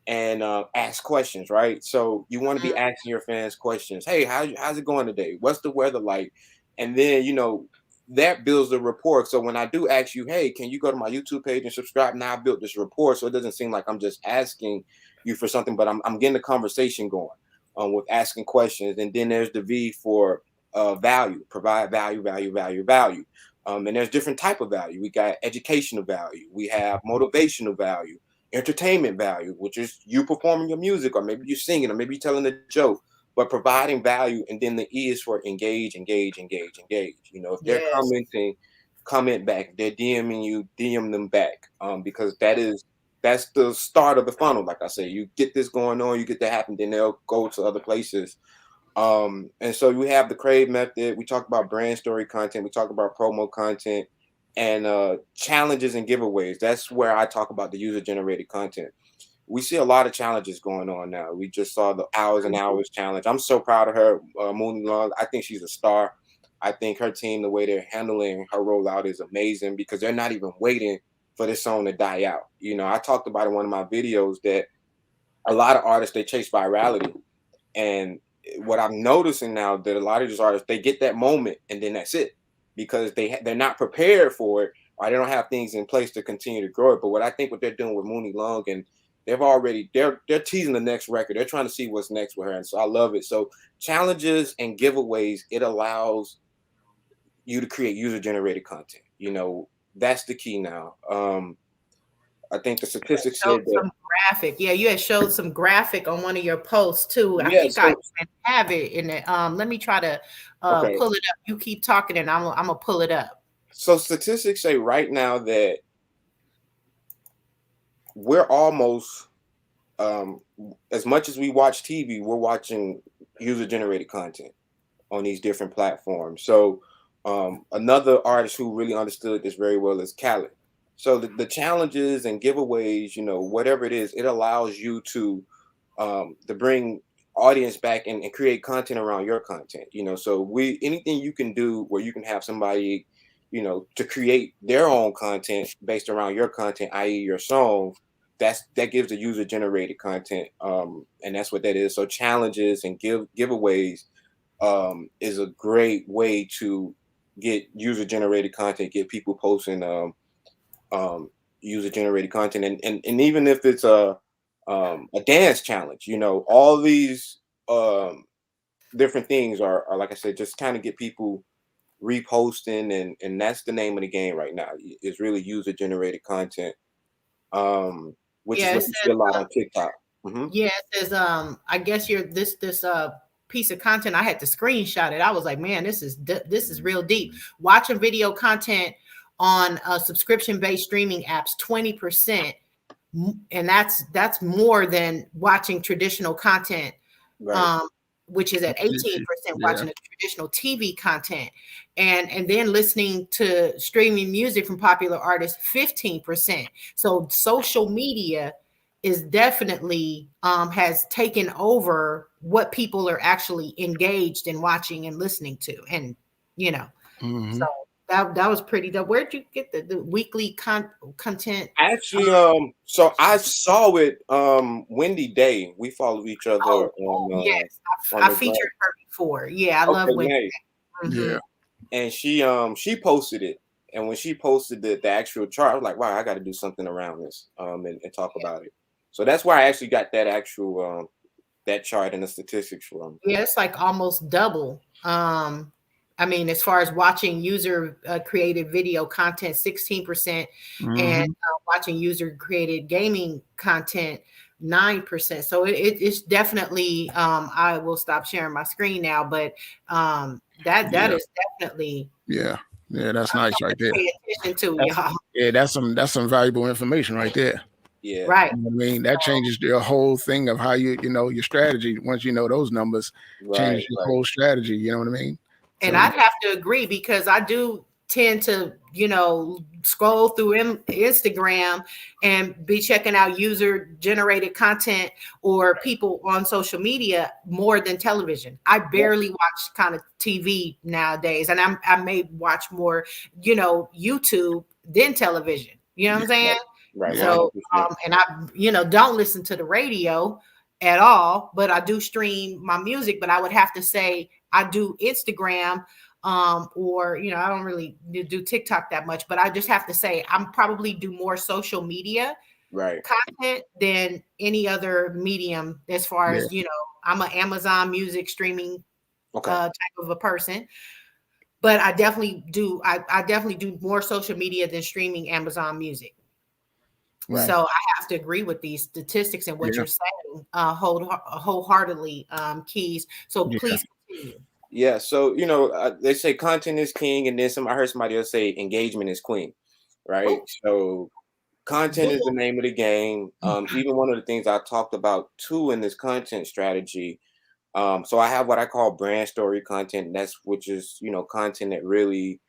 and ask questions, right? So you want to be asking your fans questions. Hey, how's it going today? What's the weather like? And then that builds the rapport. So when I do ask you, hey, can you go to my YouTube page and subscribe? Now I built this rapport, so it doesn't seem like I'm just asking you for something, but I'm getting the conversation going with asking questions. And then there's the V for value, provide value. And there's different type of value. We got educational value. We have motivational value, entertainment value, which is you performing your music, or maybe you're singing, or maybe you're telling a joke, but providing value. And then the E is for engage. If they're commenting, comment back. If they're DMing you, DM them back. Because that's the start of the funnel. Like I say, you get this going on, you get that happen, then they'll go to other places. And so we have the Crave Method. We talk about brand story content. We talk about promo content and challenges and giveaways. That's where I talk about the user generated content. We see a lot of challenges going on now. We just saw the Hours and Hours challenge. I'm so proud of her, Mooney Long. I think she's a star. I think her team, the way they're handling her rollout is amazing, because they're not even waiting for this song to die out. I talked about in one of my videos that a lot of artists, they chase virality. And what I'm noticing now, that a lot of these artists, they get that moment and then that's it, because they're not prepared for it, or they don't have things in place to continue to grow it. But what I think what they're doing with Mooney Long, and they're teasing the next record. They're trying to see what's next with her. And so I love it. So challenges and giveaways, it allows you to create user generated content. That's the key now. I think the statistics said that some graphic. Yeah, you had showed some graphic on one of your posts too. I think I have it in it. Let me try to pull it up. You keep talking and I'm gonna pull it up. So statistics say right now that we're almost as much as we watch TV, we're watching user generated content on these different platforms. So another artist who really understood this very well is Khaled. So the challenges and giveaways, whatever it is, it allows you to bring audience back and create content around your content. So anything you can do where you can have somebody, to create their own content based around your content, i.e. your song, that gives the user generated content, and that's what that is. So challenges and giveaways is a great way to get user generated content, get people posting user generated content, and even if it's a dance challenge, all these different things are like I said, just kind of get people reposting, and that's the name of the game right now. It's really user generated content, which is what you see a lot on TikTok. Yeah, it says I guess you're this piece of content, I had to screenshot it. I was like, man, this is real deep. Watching video content on subscription-based streaming apps, 20%, and that's more than watching traditional content, right. Which is at 18%. Watching the traditional TV content, and then listening to streaming music from popular artists, 15%. So social media is definitely has taken over what people are actually engaged in watching and listening to, and so that was pretty dope. Where'd you get the weekly content? Actually, so I saw it Wendy Day. We follow each other on yes, I featured her before. Yeah, I love Wendy. Yeah, and she posted it, and when she posted the actual chart, I was like, wow, I got to do something around this and talk about it. So that's why I actually got that actual that chart and the statistics from. Yeah, it's like almost double. I mean, as far as watching user created video content, 16%, and watching user created gaming content, 9%. So it's definitely. I will stop sharing my screen now, but that is definitely. Yeah, that's nice right there. Pay attention to y'all. Yeah, that's some valuable information right there. Yeah. Right. You know what I mean? That changes the whole thing of how your strategy. Once you know those numbers, changes your whole strategy. You know what I mean? And I'd have to agree because I do tend to, scroll through Instagram and be checking out user generated content or people on social media more than television. I barely watch kind of TV nowadays, and I may watch more, YouTube than television. You know what I'm saying? Right. So, and I, don't listen to the radio at all, but I do stream my music. But I would have to say I do Instagram, or I don't really do TikTok that much, but I just have to say I'm probably do more social media content than any other medium as far as I'm an Amazon music streaming type of a person. But I definitely do more social media than streaming Amazon music. Right. So I have to agree with these statistics and what you're saying wholeheartedly, Keys. So please continue. Yeah. So, they say content is king, and then I heard somebody else say engagement is queen, right? So content is the name of the game. Even one of the things I talked about too in this content strategy. So I have what I call brand story content. Which is, content that really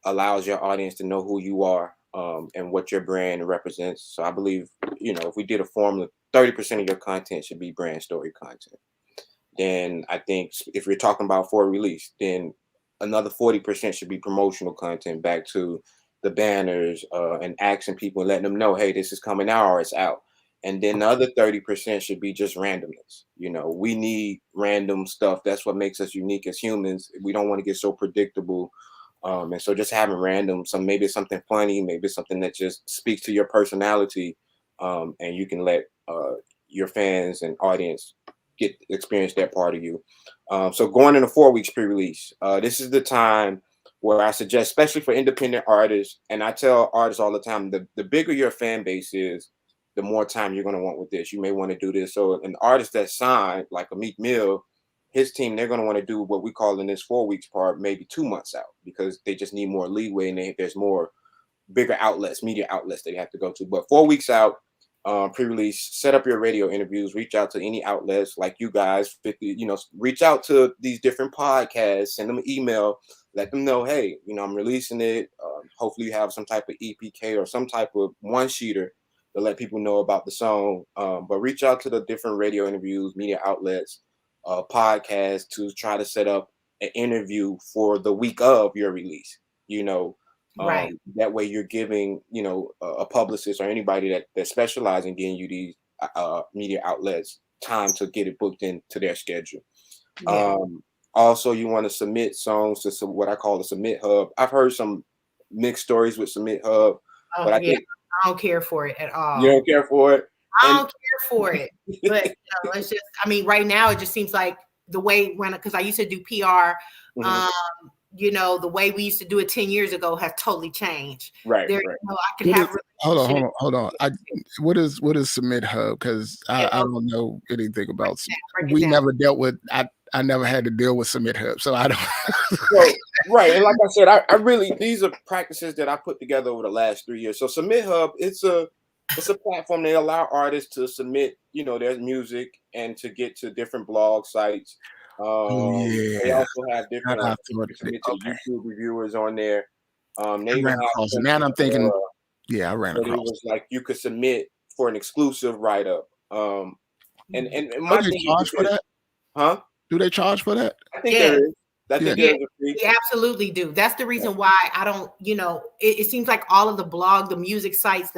allows your audience to know who you are, and what your brand represents. So I believe, if we did a formula, 30% of your content should be brand story content. Then I think if you're talking about for release, then another 40% should be promotional content, back to the banners, and asking people and letting them know, hey, this is coming out or it's out. And then the other 30% should be just randomness. We need random stuff. That's what makes us unique as humans. We don't want to get so predictable. And so just having random, maybe it's something funny, maybe it's something that just speaks to your personality, and you can let your fans and audience experience that part of you. So going into 4 weeks pre-release, this is the time where I suggest, especially for independent artists, and I tell artists all the time, the bigger your fan base is, the more time you're going to want with this. You may want to do this. So an artist that signed, like a Meek Mill, his team, they're going to want to do what we call in this 4 weeks part, maybe 2 months out, because they just need more leeway, and there's more bigger outlets, media outlets they have to go to. But 4 weeks out, pre-release, set up your radio interviews, reach out to any outlets like you guys, reach out to these different podcasts, send them an email, let them know, hey, I'm releasing it. Hopefully you have some type of EPK or some type of one-sheeter to let people know about the song. But reach out to the different radio interviews, media outlets, podcasts, to try to set up an interview for the week of your release. Right. That way you're giving, a publicist or anybody that specializes in getting you these media outlets time to get it booked into their schedule. Yeah. Also, you want to submit songs to what I call the Submit Hub. I've heard some mixed stories with Submit Hub, but I don't care for it at all. You don't care for it? I don't care for it. But it's just, right now it just seems like the way because I used to do PR, the way we used to do it 10 years ago has totally changed. Right. I could have. Hold on. What is Submit Hub? Because I don't know anything about. We never dealt with. I never had to deal with Submit Hub, so I don't. Right, and like I said, I really, these are practices that I put together over the last 3 years. So Submit Hub, it's a platform that allow artists to submit, their music and to get to different blog sites. They also have different YouTube reviewers on there. They even have now I'm thinking, I ran across. It was like you could submit for an exclusive write-up. And my thing charge for that? Huh? Do they charge for that? I think there is. We absolutely do. That's the reason why I don't, it seems like all of the music sites,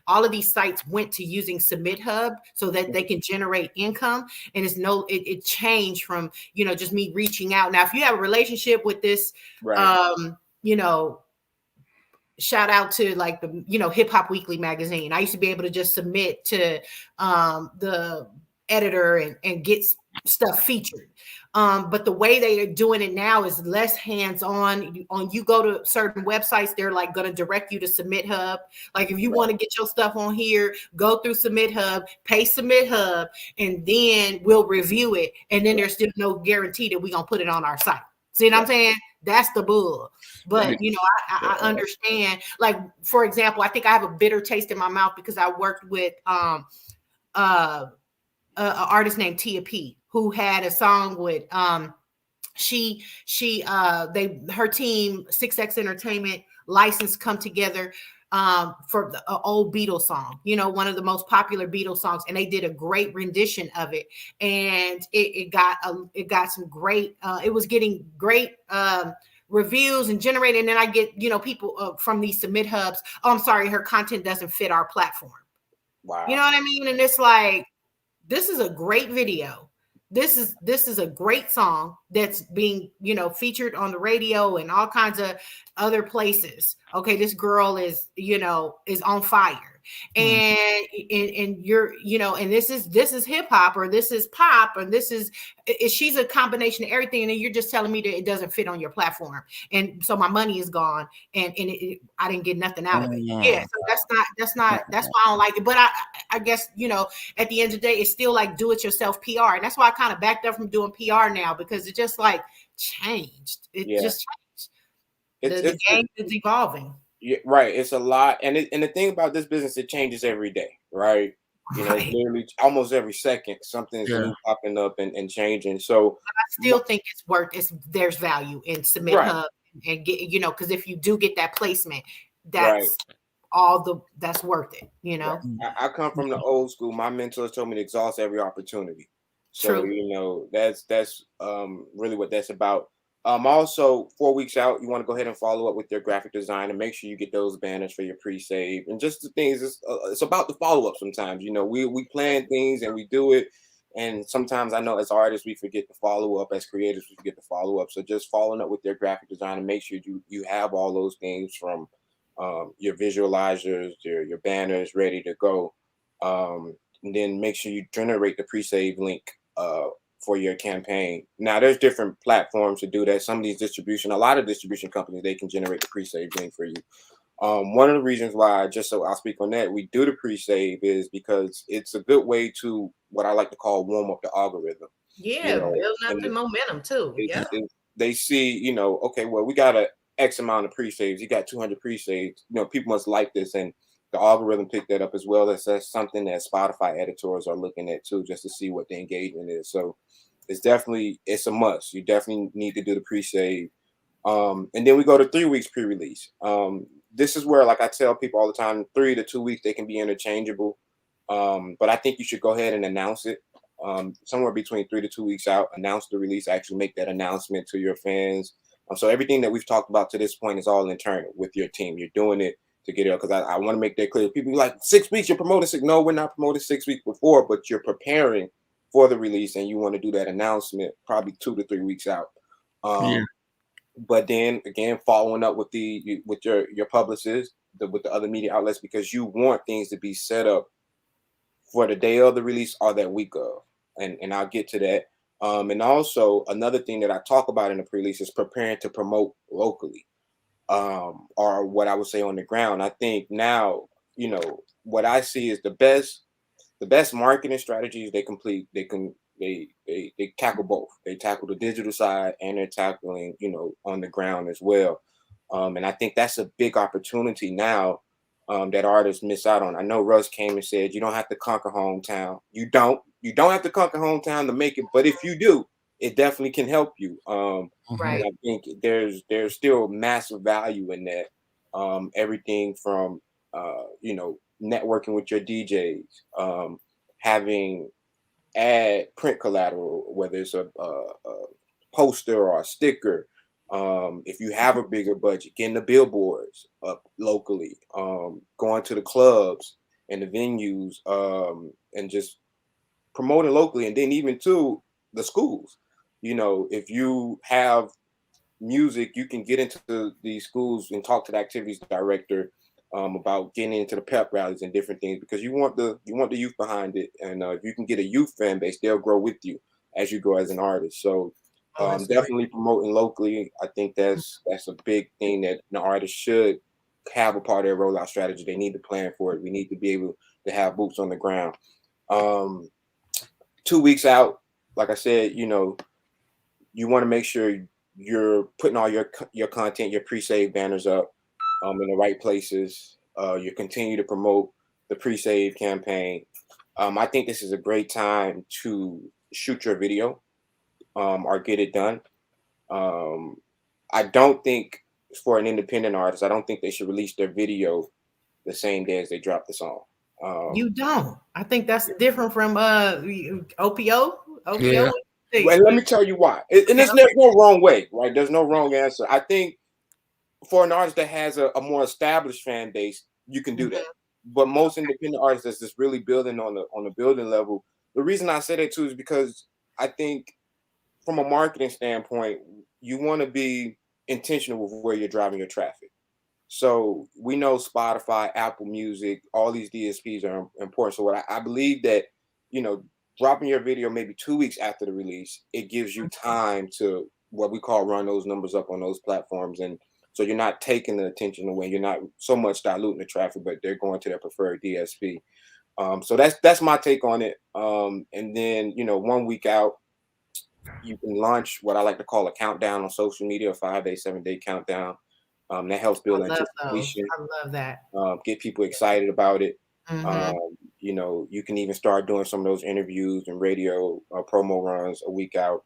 all of these sites went to using Submit Hub so that they can generate income. And it changed from, just me reaching out. Now, if you have a relationship with this, shout out to like the, Hip Hop Weekly magazine. I used to be able to just submit to the editor and get stuff featured. But the way they are doing it now is less hands-on. You go to certain websites, they're like going to direct you to Submit Hub. Like if you want to get your stuff on here, go through Submit Hub, pay Submit Hub, and then we'll review it. And then there's still no guarantee that we're going to put it on our site. See what I'm saying? that's the bull. But you know, I understand. Like, for example, I think I have a bitter taste in my mouth because I worked with an artist named Tia P, who had a song with her team 6X Entertainment license come together for the old Beatles song, you know, one of the most popular Beatles songs, and they did a great rendition of it, and it got some great it was getting great reviews and generated. And then I get, you know, people from these submit hubs, oh, I'm sorry, her content doesn't fit our platform. Wow. You know what I mean? And it's like, this is a great video. This is a great song that's being, you know, featured on the radio and all kinds of other places. Okay, this girl is, you know, is on fire. And you're, you know, and this is hip hop, or this is pop, or she's a combination of everything, and then you're just telling me that it doesn't fit on your platform, and so my money is gone, and I didn't get nothing out of it. Yeah, so that's why I don't like it. But I guess, you know, at the end of the day, it's still like do it yourself PR, and that's why I kind of backed up from doing PR now, because it just like changed. It just changed. The game is evolving. Yeah, right. It's a lot, and the thing about this business, it changes every day, right? You know, literally almost every second something's new popping up and changing. So but I still think there's value in Submit Hub and get, you know, because if you do get that placement, that's that's worth it, you know. I come from the old school. My mentors told me to exhaust every opportunity. So you know, that's really what that's about. Also, 4 weeks out, you want to go ahead and follow up with your graphic design and make sure you get those banners for your pre-save. And just the things, it's about the follow-up sometimes. You know, we plan things and we do it. And sometimes I know as artists, we forget to follow up. As creators, we forget to follow up. So just following up with your graphic design and make sure you have all those things from your visualizers, your banners ready to go. And then make sure you generate the pre-save link for your campaign. Now there's different platforms to do that. Some of these a lot of distribution companies, they can generate the pre-save link for you. One of the reasons why, just so I'll speak on that, we do the pre-save is because it's a good way to, what I like to call, warm up the algorithm. Yeah, you know, building up the momentum too. They see, you know, okay, well, we got a X amount of pre-saves. You got 200 pre-saves. You know, people must like this, and the algorithm picked that up as well. That's something that Spotify editors are looking at too, just to see what the engagement is. So it's a must. You definitely need to do the pre-save. And then we go to 3 weeks pre-release. This is where, like I tell people all the time, 3 to 2 weeks, they can be interchangeable. But I think you should go ahead and announce it somewhere between 3 to 2 weeks out. Announce the release. Actually make that announcement to your fans. So everything that we've talked about to this point is all internal with your team. You're doing it to get it, because I want to make that clear. People be like, 6 weeks, you're promoting 6. No, we're not promoting 6 weeks before, but you're preparing for the release, and you want to do that announcement probably 2 to 3 weeks out. But then again, following up with your publicists, with the other media outlets, because you want things to be set up for the day of the release or that week of, and I'll get to that. And also another thing that I talk about in the pre-release is preparing to promote locally, or what I would say on the ground. I think now, you know, what I see is the best marketing strategies they tackle both. They tackle the digital side, and they're tackling, you know, on the ground as well. And I think that's a big opportunity now that artists miss out on. I know Russ came and said, you don't have to conquer hometown. You don't have to conquer hometown to make it, but if you do, it definitely can help you. Right. And I think there's still massive value in that. Everything from you know, networking with your DJs, having print collateral, whether it's a poster or a sticker. If you have a bigger budget, getting the billboards up locally, going to the clubs and the venues, and just promoting locally. And then even to the schools, you know, if you have music, you can get into these schools and talk to the activities director about getting into the pep rallies and different things, because you want the youth behind it. And if you can get a youth fan base, they'll grow with you as you grow as an artist. So definitely promoting locally. I think that's a big thing that an artist should have a part of their rollout strategy. They need to plan for it. We need to be able to have boots on the ground. 2 weeks out, like I said, you know, you want to make sure you're putting all your content, your pre-save banners up in the right places. You continue to promote the pre-save campaign. I think this is a great time to shoot your video or get it done. I don't think for an independent artist, I don't think they should release their video the same day as they drop the song. You don't. I think that's different from OPO. Yeah. And let me tell you why. And there's no wrong way, right? There's no wrong answer. I think for an artist that has a more established fan base, you can do that. But most independent artists that's just really building on the building level. The reason I say that too is because I think from a marketing standpoint, you want to be intentional with where you're driving your traffic. So we know Spotify, Apple Music, all these DSPs are important. So what I believe that, dropping your video maybe 2 weeks after the release, it gives you time to what we call run those numbers up on those platforms. And so you're not taking the attention away. You're not so much diluting the traffic, but they're going to their preferred DSP. So that's my take on it. And then, 1 week out, you can launch what I like to call a countdown on social media, a 5-day, 7-day countdown. That helps build anticipation. I love that. Get people excited about it. You can even start doing some of those interviews and radio promo runs a week out.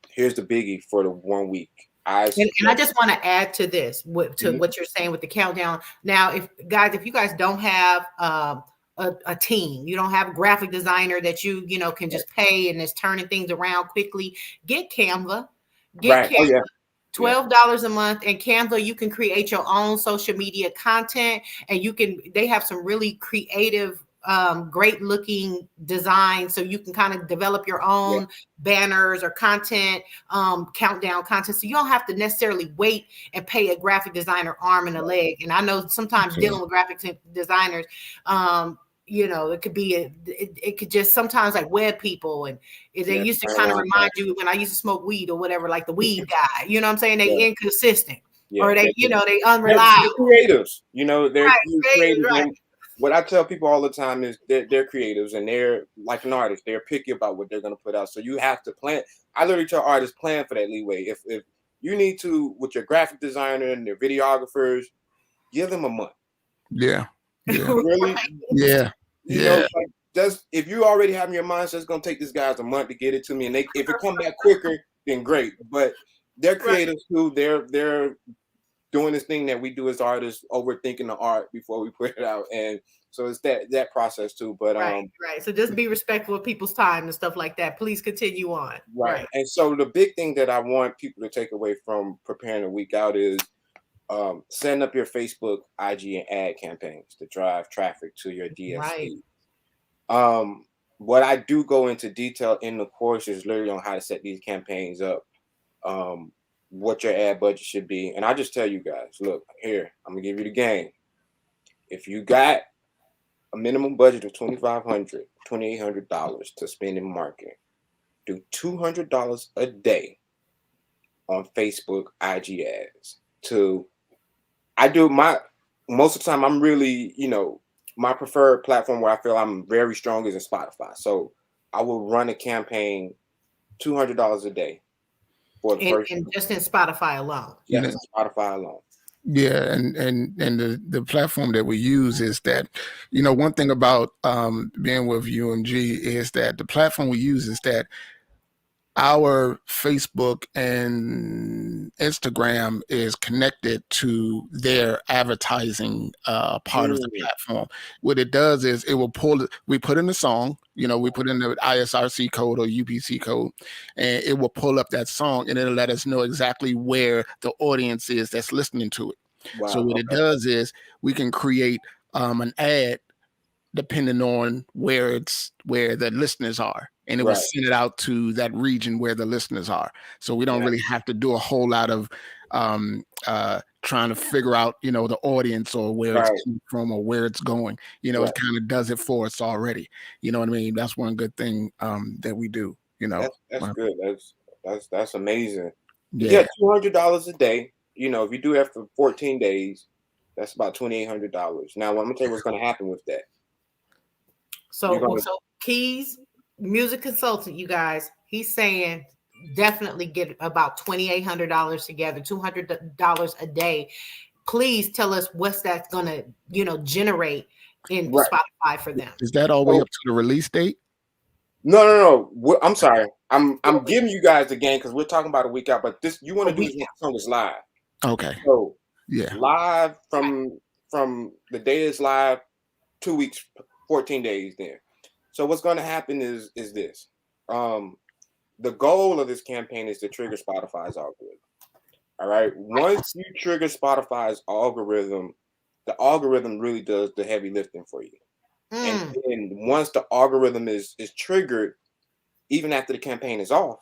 Here's the biggie for the 1 week. And I just want to add to this, what you're saying with the countdown. Now, if you guys don't have a team, you don't have a graphic designer that you can just pay and is turning things around quickly, get Canva. Canva. $12 a month, and Canva, you can create your own social media content, and they have some really creative, great looking designs, so you can kind of develop your own banners or content, countdown content, so you don't have to necessarily wait and pay a graphic designer arm and a leg. And I know sometimes dealing with graphic designers, it could just sometimes like web people, and they used to kind of remind you when I used to smoke weed or whatever, like the weed guy, you know what I'm saying? They inconsistent, or they unreliable. They're creatives, they're creative. Right. What I tell people all the time is they're creatives, and they're like an artist. They're picky about what they're going to put out. So you have to plan. I literally tell artists, plan for that leeway. If you need to, with your graphic designer and their videographers, give them a month. Yeah. Really? Yeah. If you already have in your mindset, it's gonna take this guys a month to get it to me, and if it come back quicker, then great. But they're creatives too. They're doing this thing that we do as artists, overthinking the art before we put it out, and so it's that process too. But right. So just be respectful of people's time and stuff like that. Please continue on. Right. And so the big thing that I want people to take away from preparing a week out is setting up your Facebook, IG, and ad campaigns to drive traffic to your DSP. Right. What I do go into detail in the course is literally on how to set these campaigns up, what your ad budget should be. And I just tell you guys, look, here, I'm gonna give you the game. If you got a minimum budget of $2,500, $2,800 to spend in marketing, do $200 a day on Facebook IG ads. Most of the time, I'm really, my preferred platform where I feel I'm very strong is in Spotify. So I will run a campaign $200 a day for the first. And just in Spotify alone. Yeah, in Spotify alone. Yeah, and the platform that we use is that, one thing about being with UMG is that the platform we use is that our Facebook and Instagram is connected to their advertising part of the platform. What it does is it will we put in the song, we put in the ISRC code or UPC code, and it will pull up that song, and it'll let us know exactly where the audience is that's listening to it. Wow, so what it does is we can create an ad depending on where the listeners are. And it will send it out to that region where the listeners are. So we don't really have to do a whole lot of trying to figure out, the audience or where it's coming from or where it's going. It kind of does it for us already. You know what I mean? That's one good thing that we do. That's good. That's amazing. Yeah, $200 a day. If you do that for 14 days, that's about $2,800. Now, I'm gonna tell you what's gonna happen with that. So Keys, music consultant, you guys, he's saying definitely get about $2,800 together, $200 a day. Please tell us what's that's gonna, generate in Right. Spotify for them. Is that all the way up to the release date? No. I'm sorry. I'm giving you guys the game because we're talking about a week out, but this you want to do this when the song is live. Okay. So yeah, live from the day it's live, 2 weeks, 14 days then. So what's going to happen is this. The goal of this campaign is to trigger Spotify's algorithm. All right. Once you trigger Spotify's algorithm, the algorithm really does the heavy lifting for you. And then once the algorithm is triggered, even after the campaign is off,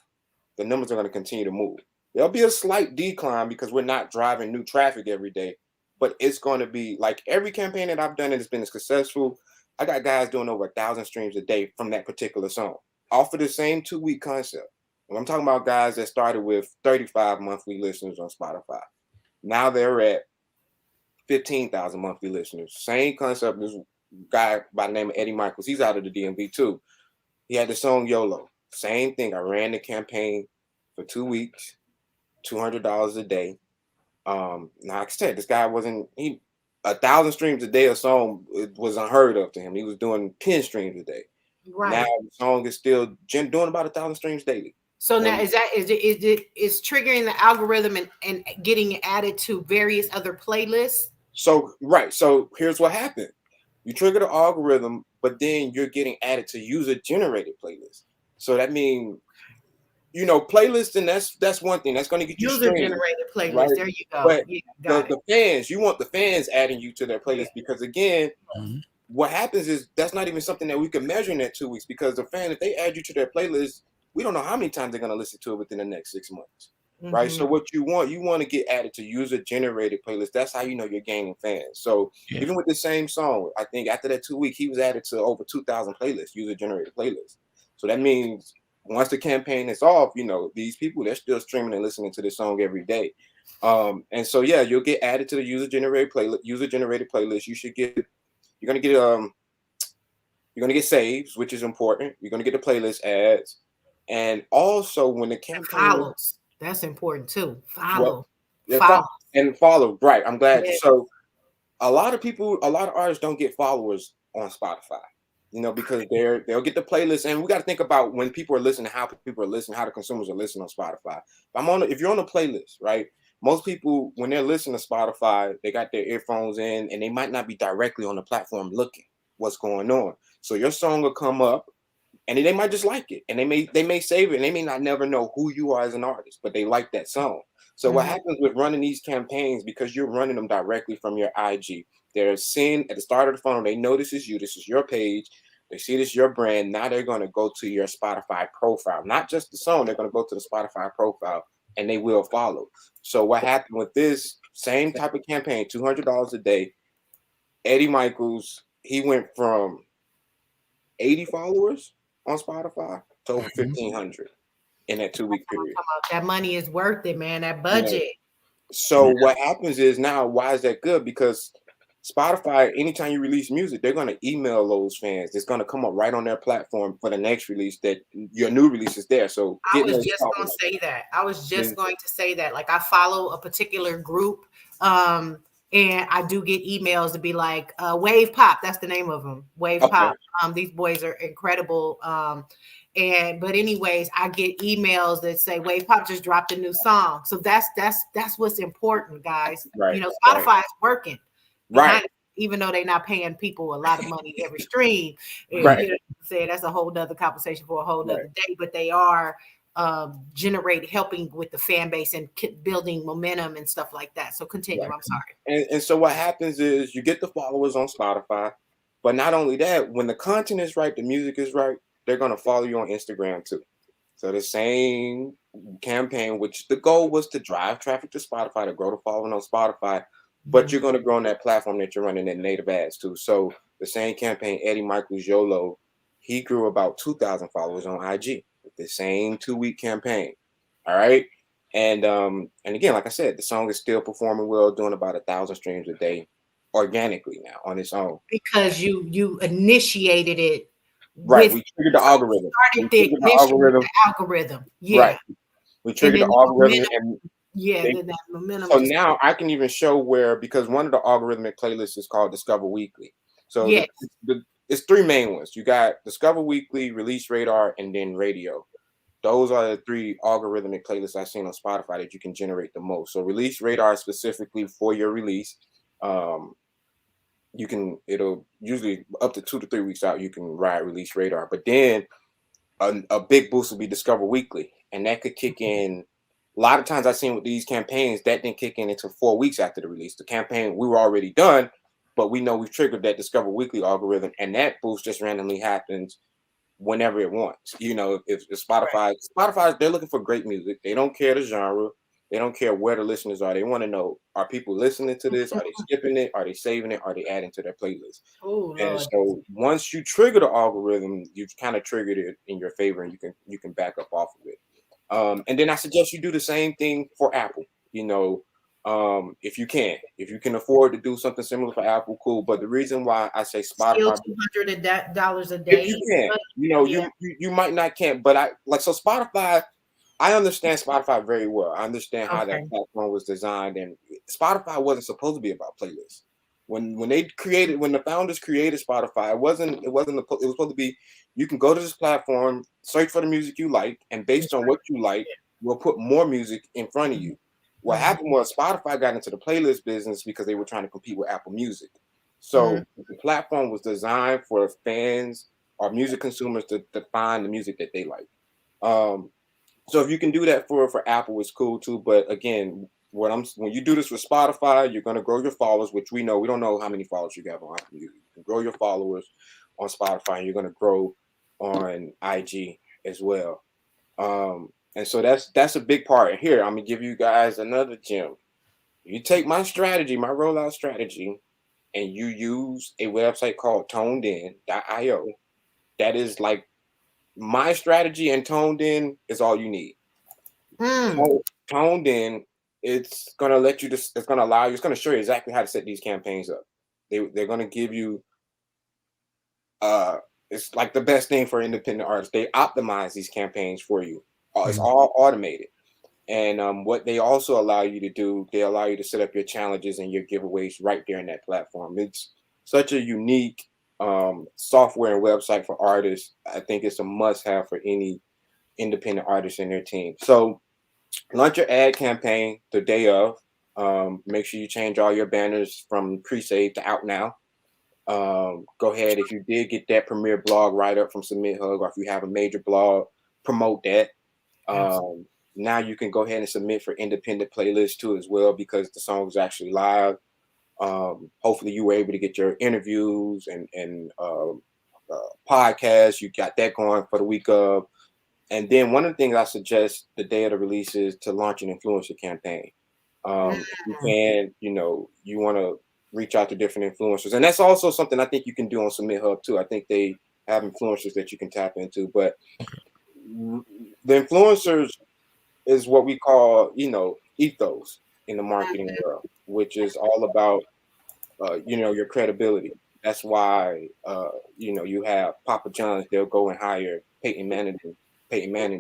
the numbers are going to continue to move. There'll be a slight decline because we're not driving new traffic every day, but it's going to be like every campaign that I've done that has been successful. I got guys doing over 1,000 streams a day from that particular song off of the same 2-week concept. And I'm talking about guys that started with 35 monthly listeners on Spotify. Now they're at 15,000 monthly listeners. Same concept. This guy by the name of Eddie Michaels, he's out of the DMV too. He had the song YOLO. Same thing. I ran the campaign for 2 weeks, $200 a day. Now, like I said, this guy 1,000 streams a day a song, it was unheard of to him. He was doing 10 streams a day. Right. Now the song is still doing about 1,000 streams daily. So now is it triggering the algorithm and getting added to various other playlists? So right. So here's what happened. You trigger the algorithm, but then you're getting added to user-generated playlists. So that means, playlists, and that's one thing that's going to get you user-generated playlists. Right? There you go. But the fans, you want the fans adding you to their playlist because again, what happens is that's not even something that we can measure in that 2 weeks because the fan, if they add you to their playlist, we don't know how many times they're going to listen to it within the next 6 months. Right. So what you want to get added to user-generated playlists. That's how you know you're gaining fans. So even with the same song, I think after that 2 week, he was added to over 2,000 playlists, user-generated playlists. So that means once the campaign is off, these people, they're still streaming and listening to this song every day. And so you'll get added to the user-generated playlist. You're gonna get saves, which is important. You're gonna get the playlist ads. And also when the campaign follows, that's important too. Follow. Right. I'm glad. So a lot of artists don't get followers on Spotify, because they'll get the playlist. And we got to think about when people are listening, how people are listening, how the consumers are listening on Spotify. If you're on a playlist, right? Most people, when they're listening to Spotify, they got their earphones in and they might not be directly on the platform looking what's going on. So your song will come up and they might just like it, and they may save it, and they may not never know who you are as an artist, but they like that song. So what happens with running these campaigns, because you're running them directly from your IG, they're seeing at the start of the funnel, they know this is you, this is your page, they see this is your brand. Now they're going to go to your Spotify profile, not just the song, they're going to go to the Spotify profile and they will follow. So what happened with this same type of campaign, $200 a day, Eddie Michaels, he went from 80 followers on Spotify to over 1,500 in that 2 week period. That money is worth it, man. That budget. So what happens is now, why is that good? Because Spotify, anytime you release music, they're going to email those fans. It's going to come up right on their platform for the next release that your new release is there. So I was just going to say that. I was just going to say that. Like I follow a particular group, and I do get emails to be like, Wave Pop. That's the name of them. Wave Pop. These boys are incredible. But anyways, I get emails that say Wave Pop just dropped a new song. So that's what's important, guys. Right, Spotify is working. Right. Even though they're not paying people a lot of money every stream. Right. You know what I'm saying? That's a whole nother conversation for a whole nother day. But they are helping with the fan base and building momentum and stuff like that. So continue. Right. I'm sorry. And so what happens is you get the followers on Spotify, but not only that, when the content is right, the music is right, they're going to follow you on Instagram too. So the same campaign, which the goal was to drive traffic to Spotify, to grow the following on Spotify, but you're going to grow on that platform that you're running that native ads too. So the same campaign, Eddie Michaels YOLO, he grew about 2,000 followers on IG with the same 2 week campaign. All right. And again, like I said, the song is still performing well, doing about 1,000 streams a day organically now on its own. Because you initiated it. Right. We triggered the algorithm. The algorithm. Yeah. Right. We triggered the algorithm, and that momentum. So now I can even show where, because one of the algorithmic playlists is called Discover Weekly. So it's three main ones. You got Discover Weekly, Release Radar, and then Radio. Those are the three algorithmic playlists I've seen on Spotify that you can generate the most. So Release Radar is specifically for your release. It'll usually up to 2 to 3 weeks out, you can ride Release Radar. But then a big boost will be Discover Weekly, and that could kick in. A lot of times I've seen with these campaigns that didn't kick in until 4 weeks after the release. The campaign, we were already done, but we know we've triggered that Discover Weekly algorithm, and that boost just randomly happens whenever it wants. If Spotify, they're looking for great music. They don't care the genre. They don't care where the listeners are. They want to know, are people listening to this? Are they skipping it? Are they saving it? Are they adding to their playlist? And so once you trigger the algorithm, you've kind of triggered it in your favor, and you can back up off of it. And then I suggest you do the same thing for Apple. If you can afford to do something similar for Apple, cool. But the reason why I say Spotify, $200 a day. If you can, you might not can, but Spotify. I understand Spotify very well. I understand how that platform was designed, and Spotify wasn't supposed to be about playlists. When the founders created Spotify, it was supposed to be, you can go to this platform, search for the music you like, and based on what you like, we'll put more music in front of you. What happened was Spotify got into the playlist business because they were trying to compete with Apple Music. So the platform was designed for fans or music consumers to find the music that they like. So if you can do that for Apple, it's cool too. But again, when you do this with Spotify, you're going to grow your followers, which we don't know how many followers you have on Apple Music. You can grow your followers on Spotify, and you're going to grow on IG as well. And so that's a big part. And here, I'm going to give you guys another gem. You take my rollout strategy, and you use a website called tonedin.io. That is like my strategy, and Toned In is all you need. Toned In, it's going to let you it's going to allow you, it's going to show you exactly how to set these campaigns up. They're going to give you it's like the best thing for independent artists. They optimize these campaigns for you. It's all automated. And what they also allow you to do, they allow you to set up your challenges and your giveaways right there in that platform. It's such a unique software and website for artists. I think it's a must-have for any independent artist and their team. So launch your ad campaign the day of. Make sure you change all your banners from pre-save to out now. Go ahead, if you did get that premiere blog write-up from Submit Hug, or if you have a major blog, promote that. Now you can go ahead and submit for independent playlists too as well, because the song is actually live. Hopefully you were able to get your interviews and podcasts. You got that going for the week of. And then one of the things I suggest the day of the release is to launch an influencer campaign. If you can, you want to reach out to different influencers. And that's also something I think you can do on Submit Hub too. I think they have influencers that you can tap into. But the influencers is what we call, ethos in the marketing world, which is all about, your credibility. That's why, you have Papa John's, they'll go and hire Peyton Manning to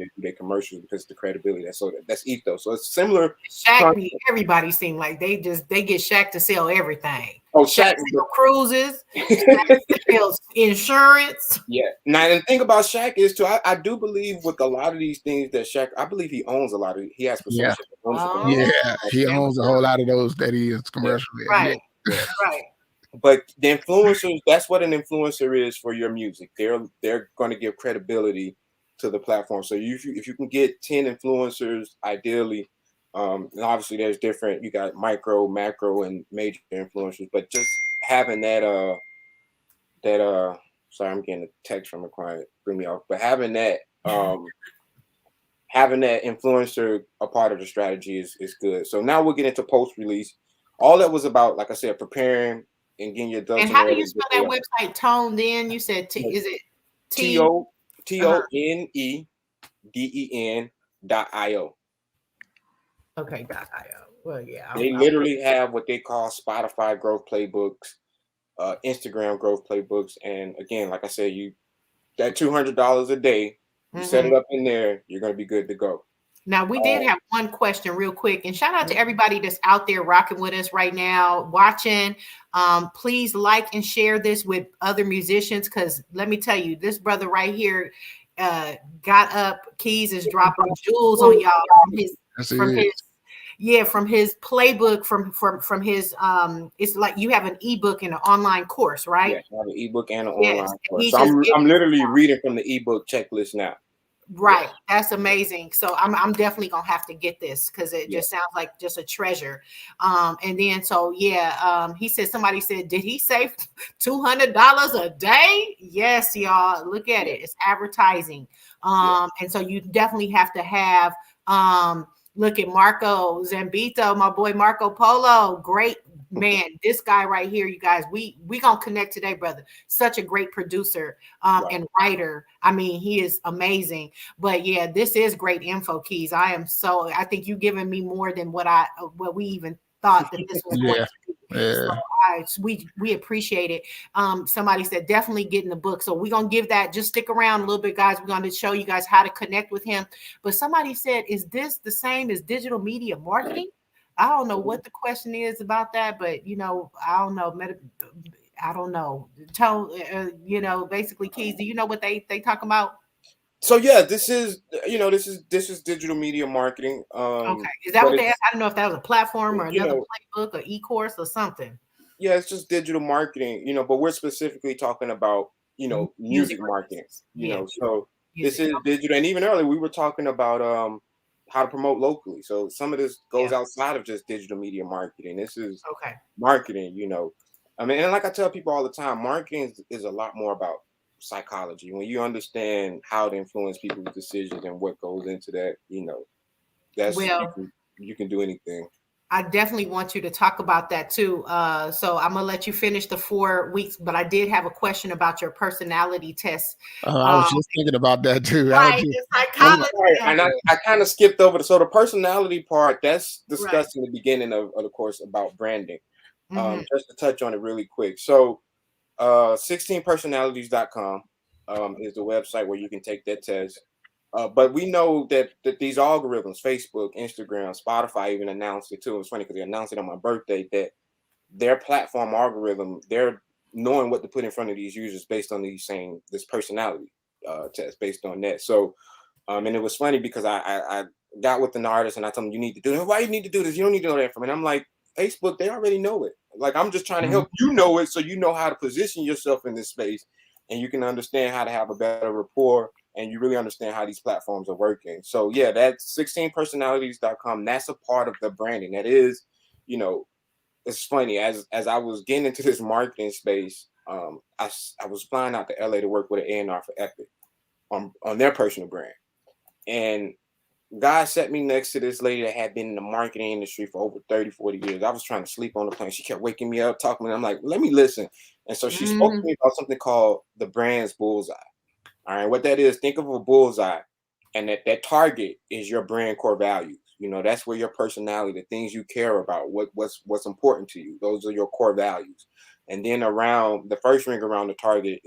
do their commercials because of the credibility. That's ethos. So it's similar. Shaq, everybody seem like they get Shaq to sell everything. Oh, Shaq cruises, Shaq sells insurance. Yeah. Now, and the thing about Shaq is too, I do believe with a lot of these things that Shaq, I believe he owns a lot of. He has he owns a whole lot of those that he is commercially. Right. Yeah. Right. But the influencers, that's what an influencer is for your music. They're going to give credibility to the platform. So if you can get 10 influencers, ideally, and obviously there's different, you got micro, macro, and major influencers, but just having that sorry, I'm getting a text from a client, bring me off, but having that influencer a part of the strategy is good. So now we'll get into post-release. All that was about, like I said, preparing and getting your ducks. And how do you spell that website? Toned In. You said is it TONEDEN.io. Okay, .io. Well, yeah. They literally have what they call Spotify growth playbooks, Instagram growth playbooks, and again, like I said, that $200 a day, you set it up in there, you're gonna be good to go. Now, we did have one question real quick, and shout out to everybody that's out there rocking with us right now, watching. Please like and share this with other musicians, because let me tell you, this brother right here got up. Keys is dropping jewels on y'all from his playbook, from his it's like you have an ebook and an online course, right? Yes, I have an ebook and an online course. So I'm literally reading from the ebook checklist now. Right. Yes. That's amazing. So I'm definitely gonna have to get this, because it just sounds like just a treasure. And then he said, somebody said, did he say $200 a day? Yes, y'all. Look at it. It's advertising. And so you definitely have to have look at Marco Zambito, my boy Marco Polo. Great man, this guy right here, you guys, we gonna connect today, brother. Such a great producer and writer. I mean, he is amazing. But yeah, this is great info, Keys. I think you've given me more than what we even thought that this was going to be. So we appreciate it. Somebody said definitely getting the book. So we're gonna give that. Just stick around a little bit, guys. We're gonna show you guys how to connect with him. But somebody said, is this the same as digital media marketing? I don't know what the question is about that, but I don't know. I don't know. Basically, Keys, do you know what they talk about? So yeah, this is digital media marketing. Okay, is that what they asked? I don't know if that was a platform or another playbook or e-course or something. Yeah, it's just digital marketing, but we're specifically talking about music marketing. So this is digital, and even earlier we were talking about how to promote locally. So some of this goes outside of just digital media marketing. This is marketing, I mean, and like I tell people all the time, marketing is a lot more about psychology. When you understand how to influence people's decisions and what goes into that, that's you can do anything. I definitely want you to talk about that too. So I'm gonna let you finish the 4 weeks, but I did have a question about your personality test. I was just thinking about that too. Right, psychology. And I kind of skipped over so the personality part that's discussed in the beginning of the course about branding. Just to touch on it really quick. So 16personalities.com is the website where you can take that test. But we know that these algorithms, Facebook, Instagram, Spotify even announced it too. It's funny because they announced it on my birthday that their platform algorithm, they're knowing what to put in front of these users based on this personality test based on that. So, and it was funny because I got with an artist and I told him, you need to do this. Why you need to do this? You don't need to know that from me. And I'm like, Facebook, they already know it. Like, I'm just trying to help you know it so you know how to position yourself in this space and you can understand how to have a better rapport and you really understand how these platforms are working. So yeah, that's 16personalities.com. That's a part of the branding. That is, it's funny, as I was getting into this marketing space, I was flying out to LA to work with an A&R for Epic on their personal brand. And God set me next to this lady that had been in the marketing industry for over 30, 40 years. I was trying to sleep on the plane. She kept waking me up, talking to me. I'm like, let me listen. And so she spoke to me about something called the brand's bullseye. All right, what that is, think of a bullseye, and that target is your brand core values. That's where your personality, the things you care about, what's important to you. Those are your core values. And then around the first ring around the target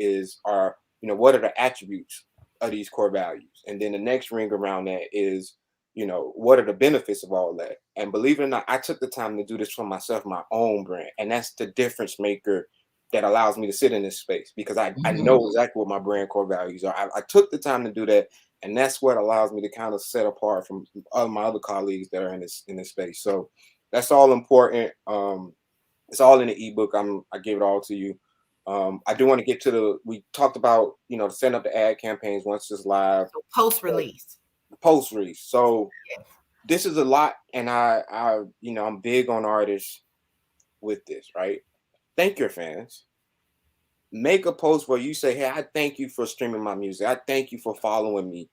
are what are the attributes of these core values? And then the next ring around that is, what are the benefits of all that? And believe it or not, I took the time to do this for myself, my own brand. And that's the difference maker that allows me to sit in this space because I know exactly what my brand core values are. I took the time to do that. And that's what allows me to kind of set apart from all my other colleagues that are in this space. So that's all important. It's all in the ebook. I gave it all to you. I do want to get to we talked about, setting up the ad campaigns once it's live. Post release. So this is a lot. And I'm big on artists with this, right? Thank your fans. Make a post where you say, hey, I thank you for streaming my music. I thank you for following me.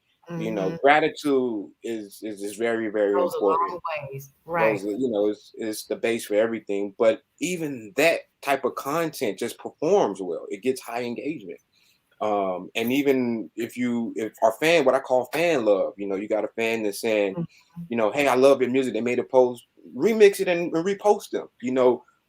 Gratitude is very, very goes important. A long ways. Right. It's the base for everything. But even that type of content just performs well. It gets high engagement. And even if our fan, what I call fan love, you got a fan that's saying, hey, I love your music. They made a post, remix it and repost them.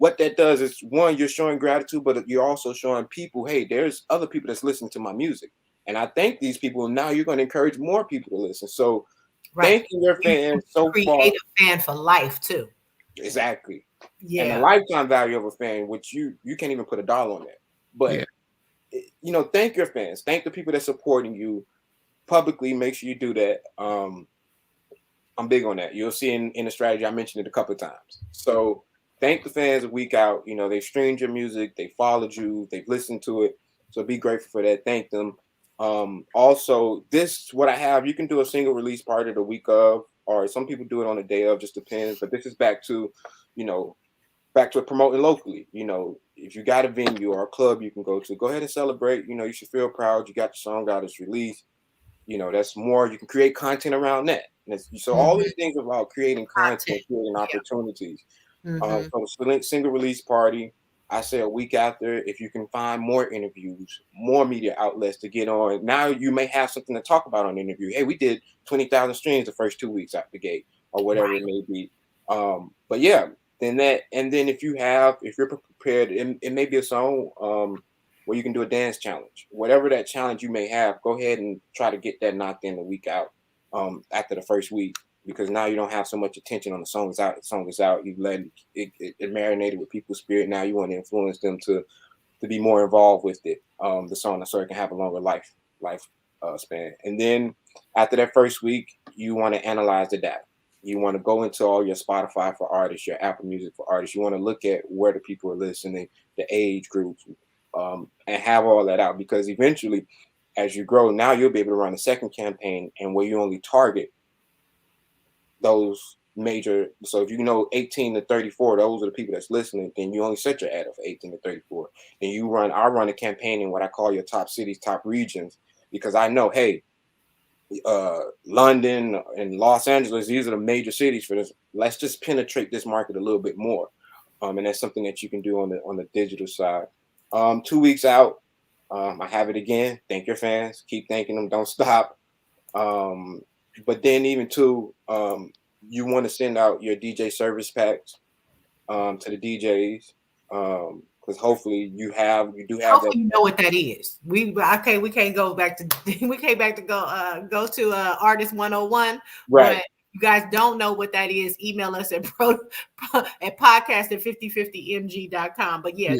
What that does is, one, you're showing gratitude, but you're also showing people, hey, there's other people that's listening to my music. And I thank these people. And now you're going to encourage more people to listen. So Right. Thanking your You fans so create far. a fan for life too. Exactly. And the Yeah. lifetime value of a fan, which you can't even put a dollar on that. But Yeah. Thank your fans. Thank the people that's supporting you publicly. Make sure you do that. I'm big on that. You'll see in the strategy, I mentioned it a couple of times. So thank the fans a week out. They've streamed your music, they followed you, they've listened to it. So be grateful for that. Thank them. Also, this what I have. You can do a single release party the week of, or some people do it on the day of. Just depends. But this is back to, promoting locally. If you got a venue or a club you can go to, go ahead and celebrate. You should feel proud. You got your song out, it's released. That's more. You can create content around that. So all these things about creating content, creating opportunities. So single release party. I say a week after, if you can find more interviews, more media outlets to get on. Now you may have something to talk about on the interview. Hey, we did 20,000 streams the first 2 weeks out the gate, or whatever it may be. But yeah, then if you're prepared, it may be a song where you can do a dance challenge. Whatever that challenge you may have, go ahead and try to get that knocked in a week out after the first week, because now you don't have so much attention on the song is out. The song is out. You let it marinated with people's spirit. Now you want to influence them to be more involved with it. The song, so it can have a longer life span. And then after that first week, you want to analyze the data. You want to go into all your Spotify for artists, your Apple Music for artists. You want to look at where the people are listening, the age groups, and have all that out, because eventually, as you grow, now you'll be able to run a second campaign, and where you only target those major. So if 18 to 34, those are the people that's listening, then you only set your ad up for 18 to 34. And I run a campaign in what I call your top cities, top regions, because I know, hey, London and Los Angeles, these are the major cities for this. Let's just penetrate this market a little bit more. And that's something that you can do on the digital side. 2 weeks out, I have it again. Thank your fans. Keep thanking them. Don't stop. But then even too, you want to send out your DJ service packs to the DJs, because hopefully you do have that. Hopefully you know what that is. We can't go back to go to Artist 101. Right. But you guys don't know what that is, email us at podcast@5050mg.com. But yeah.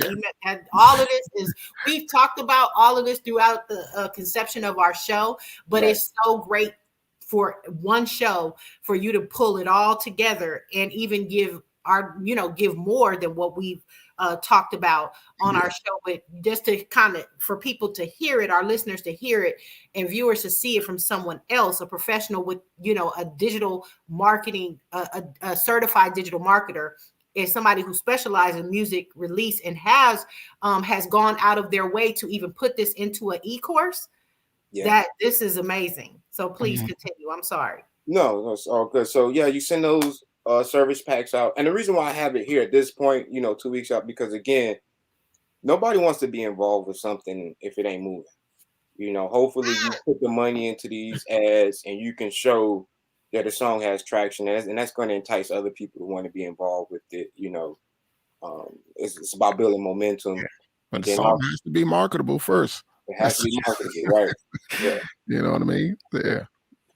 All of this is, we've talked about all of this throughout the conception of our show, but it's so great for one show for you to pull it all together and even give more than what we've talked about on our show, but just to kind of, for people to hear it, our listeners to hear it, and viewers to see it from someone else, a professional with a digital marketing, a certified digital marketer, is somebody who specializes in music release and has gone out of their way to even put this into an e-course. That this is amazing. So please continue. I'm sorry. No, it's all good. So yeah, you send those service packs out. And the reason why I have it here at this point, 2 weeks out, because again, nobody wants to be involved with something if it ain't moving. Hopefully you put the money into these ads and you can show that the song has traction, and that's going to entice other people to want to be involved with it. It's about building momentum. Yeah. But the song has to be marketable first. It has to be marketable, right? Yeah. You know what I mean? Yeah.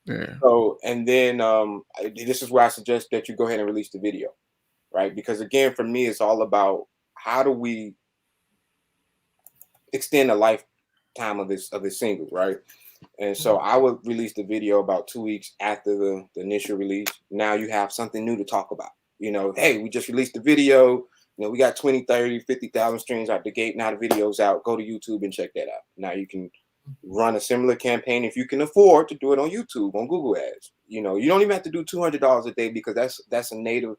Yeah. So, and then this is where I suggest that you go ahead and release the video, right? Because again, for me, it's all about how do we extend the lifetime of this single, right? And so I would release the video about 2 weeks after the initial release. Now you have something new to talk about. Hey, we just released the video. We got 20, 30, 50,000 streams out the gate. Now the video's out. Go to YouTube and check that out. Now you can run a similar campaign if you can afford to do it on YouTube, on Google Ads. You don't even have to do $200 a day, because that's a native.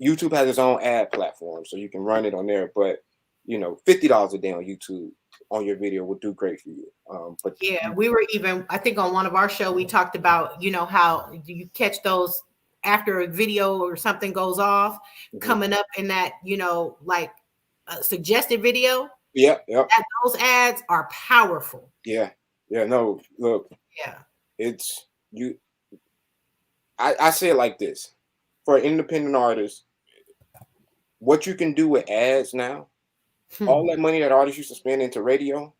YouTube has its own ad platform, so you can run it on there. But $50 a day on YouTube on your video would do great for you. But yeah, we were even, I think on one of our show, we talked about, how you catch those after a video or something goes off, coming up in that, like a suggested video. Yeah. Those ads are powerful. Yeah. No, look. Yeah. It's you. I say it like this: for an independent artist, what you can do with ads now, all that money that artists used to spend into radio,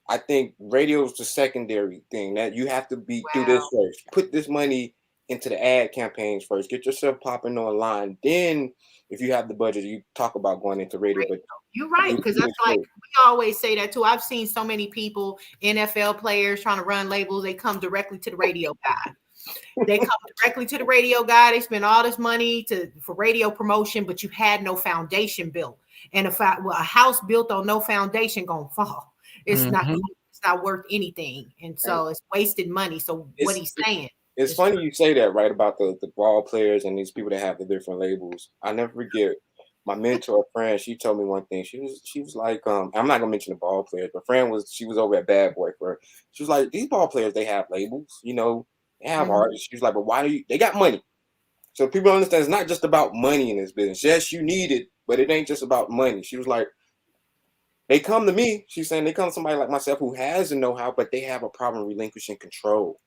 I think radio is the secondary thing that you have to do this Wow. first. Put this money into the ad campaigns first. Get yourself popping online. Then, if you have the budget, you talk about going into radio. But You're right, because that's like we always say that too. I've seen so many people, NFL players trying to run labels. They come directly to the radio guy. They come directly to the radio guy. They spend all this money for radio promotion, but you had no foundation built. And a house built on no foundation gonna fall. It's not worth anything, and so it's wasted money. So what he's saying. It's funny you say that, right, about the ball players and these people that have the different labels. I never forget my mentor friend. She told me one thing. She was like, I'm not gonna mention the ball players, but she was over at Bad Boy for her. She was like, these ball players, they have labels, they have artists. She was like, but why they got money? So people understand it's not just about money in this business. Yes, you need it, but it ain't just about money. She was like, they come to me. She's saying they come to somebody like myself who has the know-how, but they have a problem relinquishing control.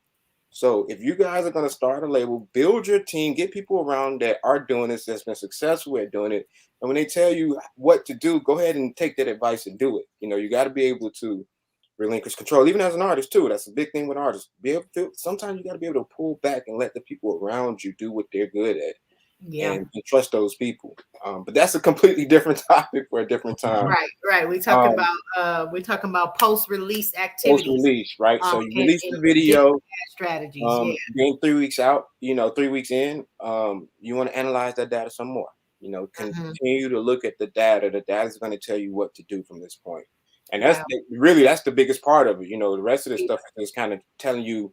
So if you guys are going to start a label, build your team, get people around that are doing this, that's been successful at doing it. And when they tell you what to do, go ahead and take that advice and do it. You got to be able to relinquish control, even as an artist too. That's a big thing with artists. Sometimes you got to be able to pull back and let the people around you do what they're good at. Yeah. And trust those people. But that's a completely different topic for a different time. Right. We're talking about post-release activities. Post-release, right? So you release the video. Strategies. Being 3 weeks out, 3 weeks in, you want to analyze that data some more. Continue to look at the data. The data is going to tell you what to do from this point. And that's the biggest part of it. The rest of this stuff is kind of telling you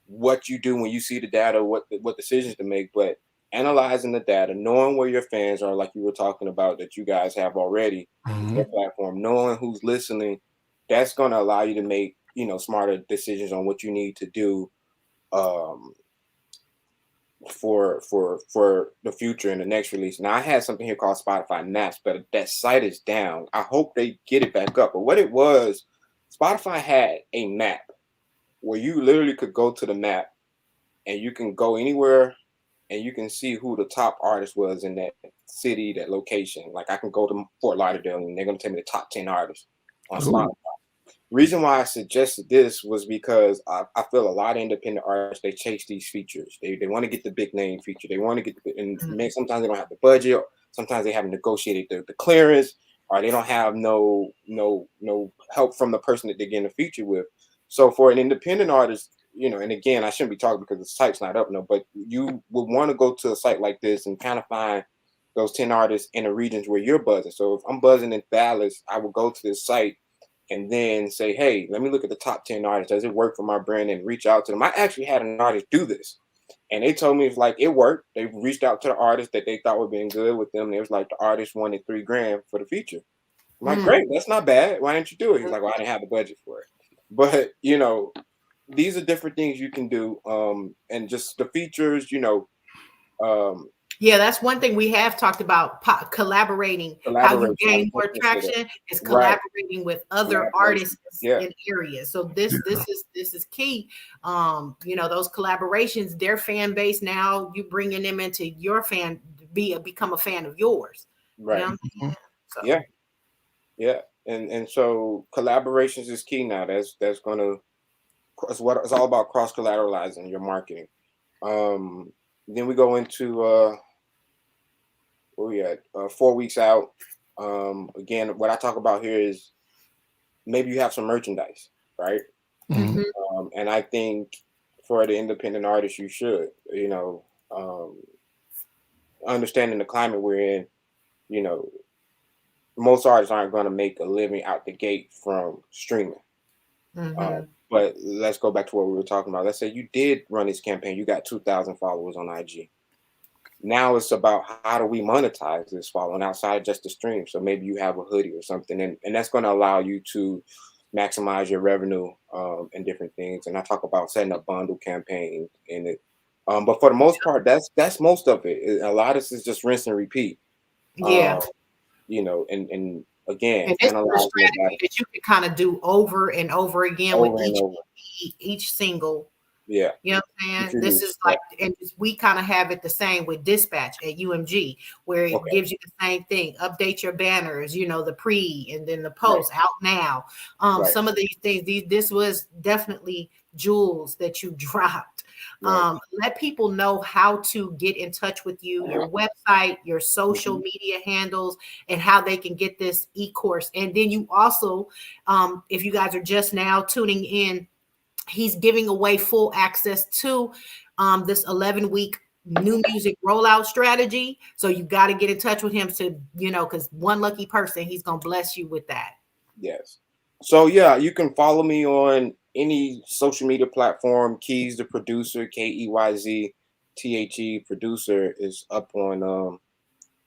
what you do when you see the data, what decisions to make. But analyzing the data, knowing where your fans are, like you were talking about, that you guys have already, your platform, knowing who's listening, that's going to allow you to make, smarter decisions on what you need to do for the future and the next release. Now, I had something here called Spotify Naps, but that site is down. I hope they get it back up. But what it was, Spotify had a map where you literally could go to the map and you can go anywhere and you can see who the top artist was in that city, that location. Like I can go to Fort Lauderdale and they're going to tell me the top 10 artists on Spotify. Reason why I suggested this was because I feel a lot of independent artists, they chase these features. They want to get the big name feature. They want to get sometimes they don't have the budget. Sometimes they haven't negotiated the clearance, or they don't have no help from the person that they're getting a feature with. So for an independent artist, and again, I shouldn't be talking because the site's not up, but you would want to go to a site like this and kind of find those 10 artists in the regions where you're buzzing. So if I'm buzzing in Dallas, I would go to this site and then say, hey, let me look at the top 10 artists. Does it work for my brand? And reach out to them. I actually had an artist do this. And they told me it's like it worked. They reached out to the artist that they thought would be good with them. And it was like the artist wanted $3,000 for the feature. I'm like, great, that's not bad. Why didn't you do it? He's like, well, I didn't have the budget for it. But, these are different things you can do. And just the features, that's one thing we have talked about, collaborating. How you gain more traction is collaborating with other artists in areas. So this is key. Those collaborations, their fan base, now you bringing them into your fan, become a fan of yours. Right. So. Yeah. And so collaborations is key now. That's going to, it's all about cross collateralizing your marketing. Then we go into where we at 4 weeks out. Again, what I talk about here is maybe you have some merchandise, right? And I think for the independent artist, you should, understanding the climate we're in, most artists aren't going to make a living out the gate from streaming. But let's go back to what we were talking about. Let's say you did run this campaign. You got 2,000 followers on IG. Now it's about how do we monetize this following outside of just the stream. So maybe you have a hoodie or something, and that's going to allow you to maximize your revenue and different things. And I talk about setting up bundle campaigns in it. But for the most part, that's most of it. A lot of this is just rinse and repeat. And again, and this is a strategy that you can kind of do over and over again with each single Yeah. You know what I'm saying? This is like, and we kind of have it the same with Dispatch at UMG, where it gives you the same thing. Update your banners, you know, the pre and then the post out now. Some of these things, this was definitely jewels that you dropped. Let people know how to get in touch with you, your website, your social media handles, and how they can get this e-course. And then you also, if you guys are just now tuning in, he's giving away full access to this 11-week new music rollout strategy. So you got to get in touch with him to, you know, because one lucky person, he's going to bless you with that. Yes. So yeah, you can follow me on any social media platform. Keys the producer, KEYZTHE producer is up on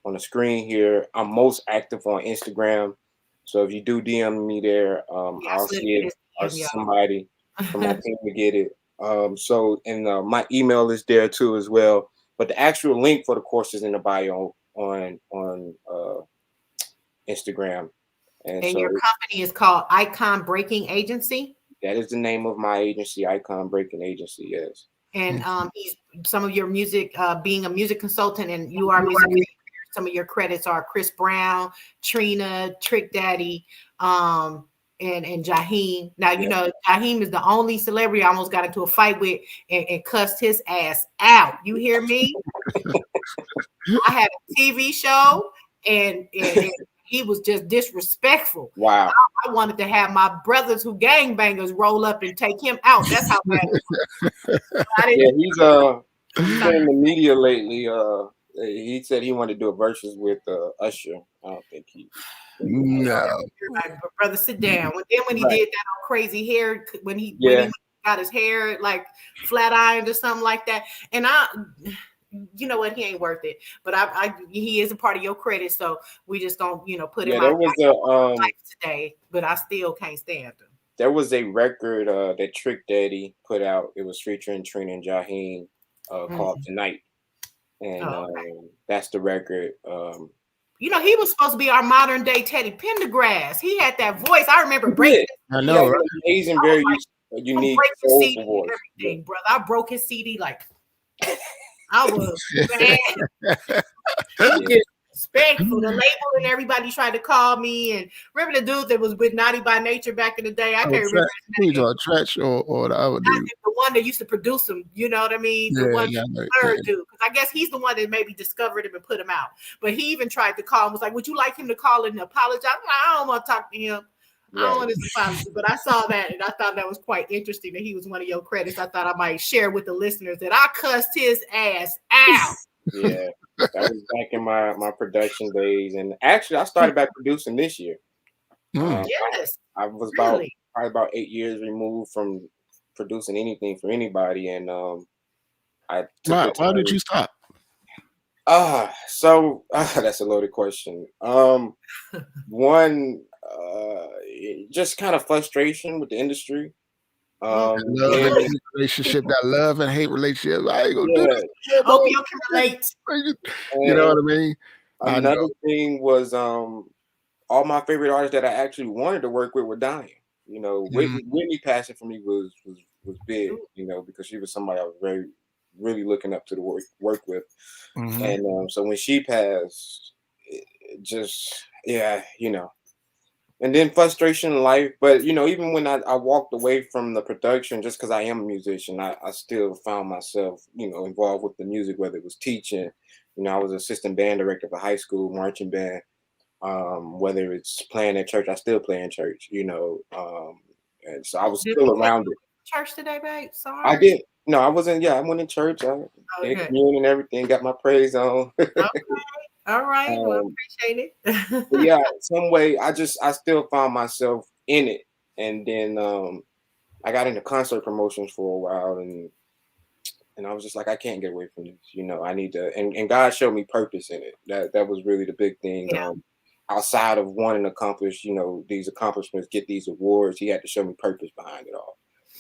the screen here. I'm most active on Instagram. So if you do DM me there, I'll see it, or somebody from my team to get it. My email is there too as well. But the actual link for the course is in the bio on Instagram. And your company is called Icon Breaking Agency? That is the name of my agency, Icon Breaking Agency, yes. And he's some of your music, being a music consultant, and you are a music creator. Some of your credits are Chris Brown, Trina, Trick Daddy, and Jaheim. Now, you know, Jaheim is the only celebrity I almost got into a fight with and cussed his ass out. You hear me? I had a TV show and he was just disrespectful. Wow. I wanted to have my brothers who gangbangers roll up and take him out. That's how bad it was. He's been in the media lately. He said he wanted to do a versus with Usher. I don't think he. No. Like, brother, sit down. When he did that crazy hair, when he got his hair like flat ironed or something like that, and you know what, he ain't worth it. But he is a part of your credit, so we just gonna put him out today. But I still can't stand him. There was a record that Trick Daddy put out. It was featuring Trina and Jaheim, called Tonight, and that's the record. You know, he was supposed to be our modern day Teddy Pendergrass. He had that voice. I remember breaking. I know, right? Amazing, very unique. CD and everything, brother. I broke his CD like I was bad. Respectful. The label and everybody tried to call me. And remember the dude that was with Naughty by Nature back in the day? I can't remember his name. Tretch or the other dude. The one that used to produce him, you know what I mean? The third dude. Because I guess he's the one that maybe discovered him and put him out. But he even tried to call him, was like, would you like him to call and apologize? I'm like, I don't want to talk to him. I don't want his apology. But I saw that and I thought that was quite interesting that he was one of your credits. I thought I might share with the listeners that I cussed his ass out. Yeah. That was back in my production days, and actually, I started back producing this year. Yes, I was probably about 8 years removed from producing anything for anybody, and I. Why did you stop? So that's a loaded question. One, just kind of frustration with the industry. Love and hate relationship, that love and hate relationship. I ain't gonna do that. Hope you can relate. You know what I mean? Another thing was all my favorite artists that I actually wanted to work with were dying. You know, Whitney passing for me was big. You know, because she was somebody I was really looking up to the work with, and so when she passed, it just you know. And then frustration in life. But, you know, even when I walked away from the production, just because I am a musician, I still found myself, you know, involved with the music, whether it was teaching. You know, I was assistant band director of a high school marching band. Whether it's playing at church, I still play in church, you know. And so I was still around it. Church today, babe? Sorry. I did. No, I wasn't. Yeah, I went in church. I did communion and everything, got my praise on. Okay. All right, well, I appreciate it. Yeah, some way I still found myself in it, and then I got into concert promotions for a while, and I was just like, I can't get away from this. You know, I need to, and God showed me purpose in it. That was really the big thing. Yeah. Outside of wanting to accomplish, you know, these accomplishments, get these awards, He had to show me purpose behind it all.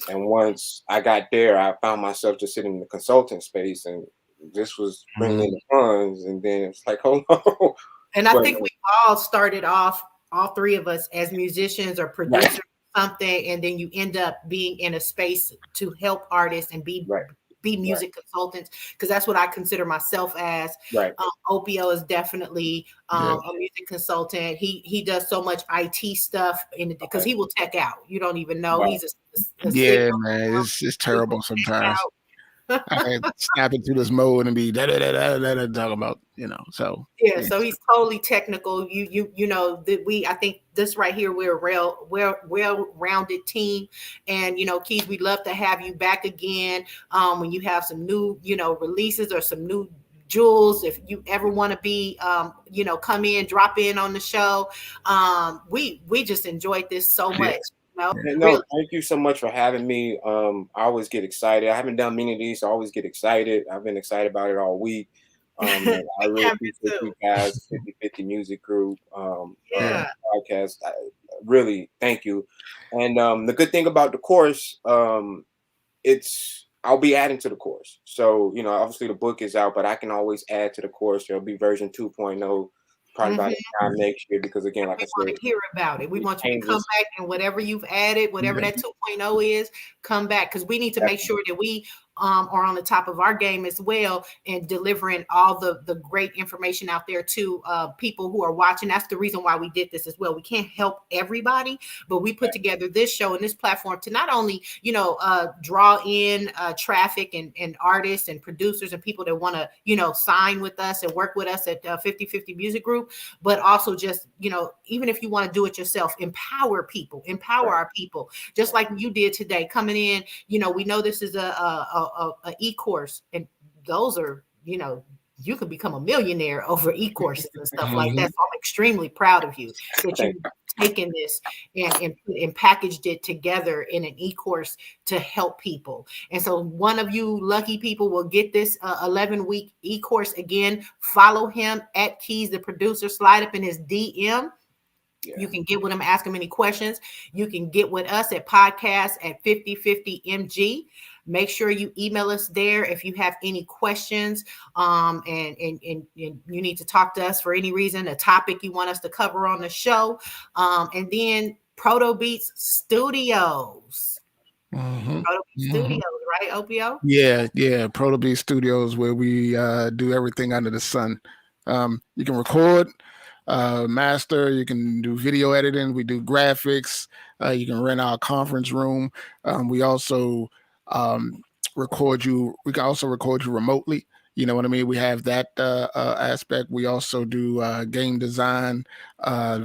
And once I got there, I found myself just sitting in the consulting space, and this was bringing in the funds, and then it's like, oh no. And I think we all started off, all three of us, as musicians or producers something, and then you end up being in a space to help artists and be Right. music consultants, because that's what I consider myself as. Right. Opio is definitely a music consultant. He does so much IT stuff because he will tech out. You don't even know. Right. He's a Yeah, signal. man, it's terrible sometimes. out. I had to snap into this mode and be talking about, so Yeah, so he's totally technical. You know that I think this right here, we're a well-rounded team. And Keys, we'd love to have you back again when you have some new releases or some new jewels. If you ever want to be come in, drop in on the show. We just enjoyed this so much. No, thank you so much for having me. I always get excited. I haven't done many of these, so I always get excited. I've been excited about it all week. I really appreciate you guys, 50/50 Music Group, podcast. Really, thank you. And the good thing about the course, I'll be adding to the course. So, obviously the book is out, but I can always add to the course. There'll be version 2.0 probably by the time next year, because again, like I said, we want to hear about it. We want you to come back, and whatever you've added, whatever that 2.0 is, come back, because we need to make sure that we are on the top of our game as well, and delivering all the great information out there to people who are watching. That's the reason why we did this as well. We can't help everybody, but we put together this show and this platform to not only draw in traffic and artists and producers and people that want to sign with us and work with us at 50/50 Music Group, but also just even if you want to do it yourself, empower people, our people, just like you did today coming in. We know this is a e-course, and those are you could become a millionaire over e-courses and stuff like that. So I'm extremely proud of you that you've taken this and packaged it together in an e-course to help people. And so one of you lucky people will get this 11-week e-course. Again, follow him at Keys the Producer. Slide up in his DM. Yeah. You can get with him, ask him any questions. You can get with us at podcast at 5050mg. Make sure you email us there if you have any questions, and you need to talk to us for any reason, a topic you want us to cover on the show. And then Proto Beats Studios. Proto Beats Studios, right, Opio? Yeah. Proto Beats Studios, where we do everything under the sun. You can record, master, you can do video editing, we do graphics, you can rent our conference room. We also record you. We can also record you remotely. You know what I mean? We have that aspect. We also do game design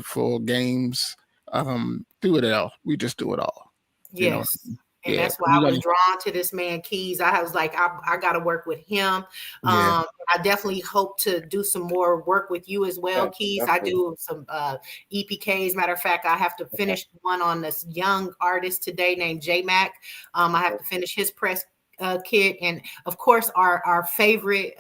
for games. Do it all. We just do it all. Yes. And that's why I was drawn to this man, Keys. I was like, I got to work with him. I definitely hope to do some more work with you as well, Keys. Definitely. I do some EPKs. Matter of fact, I have to finish one on this young artist today named J-Mac. I have to finish his press kit, and of course our favorite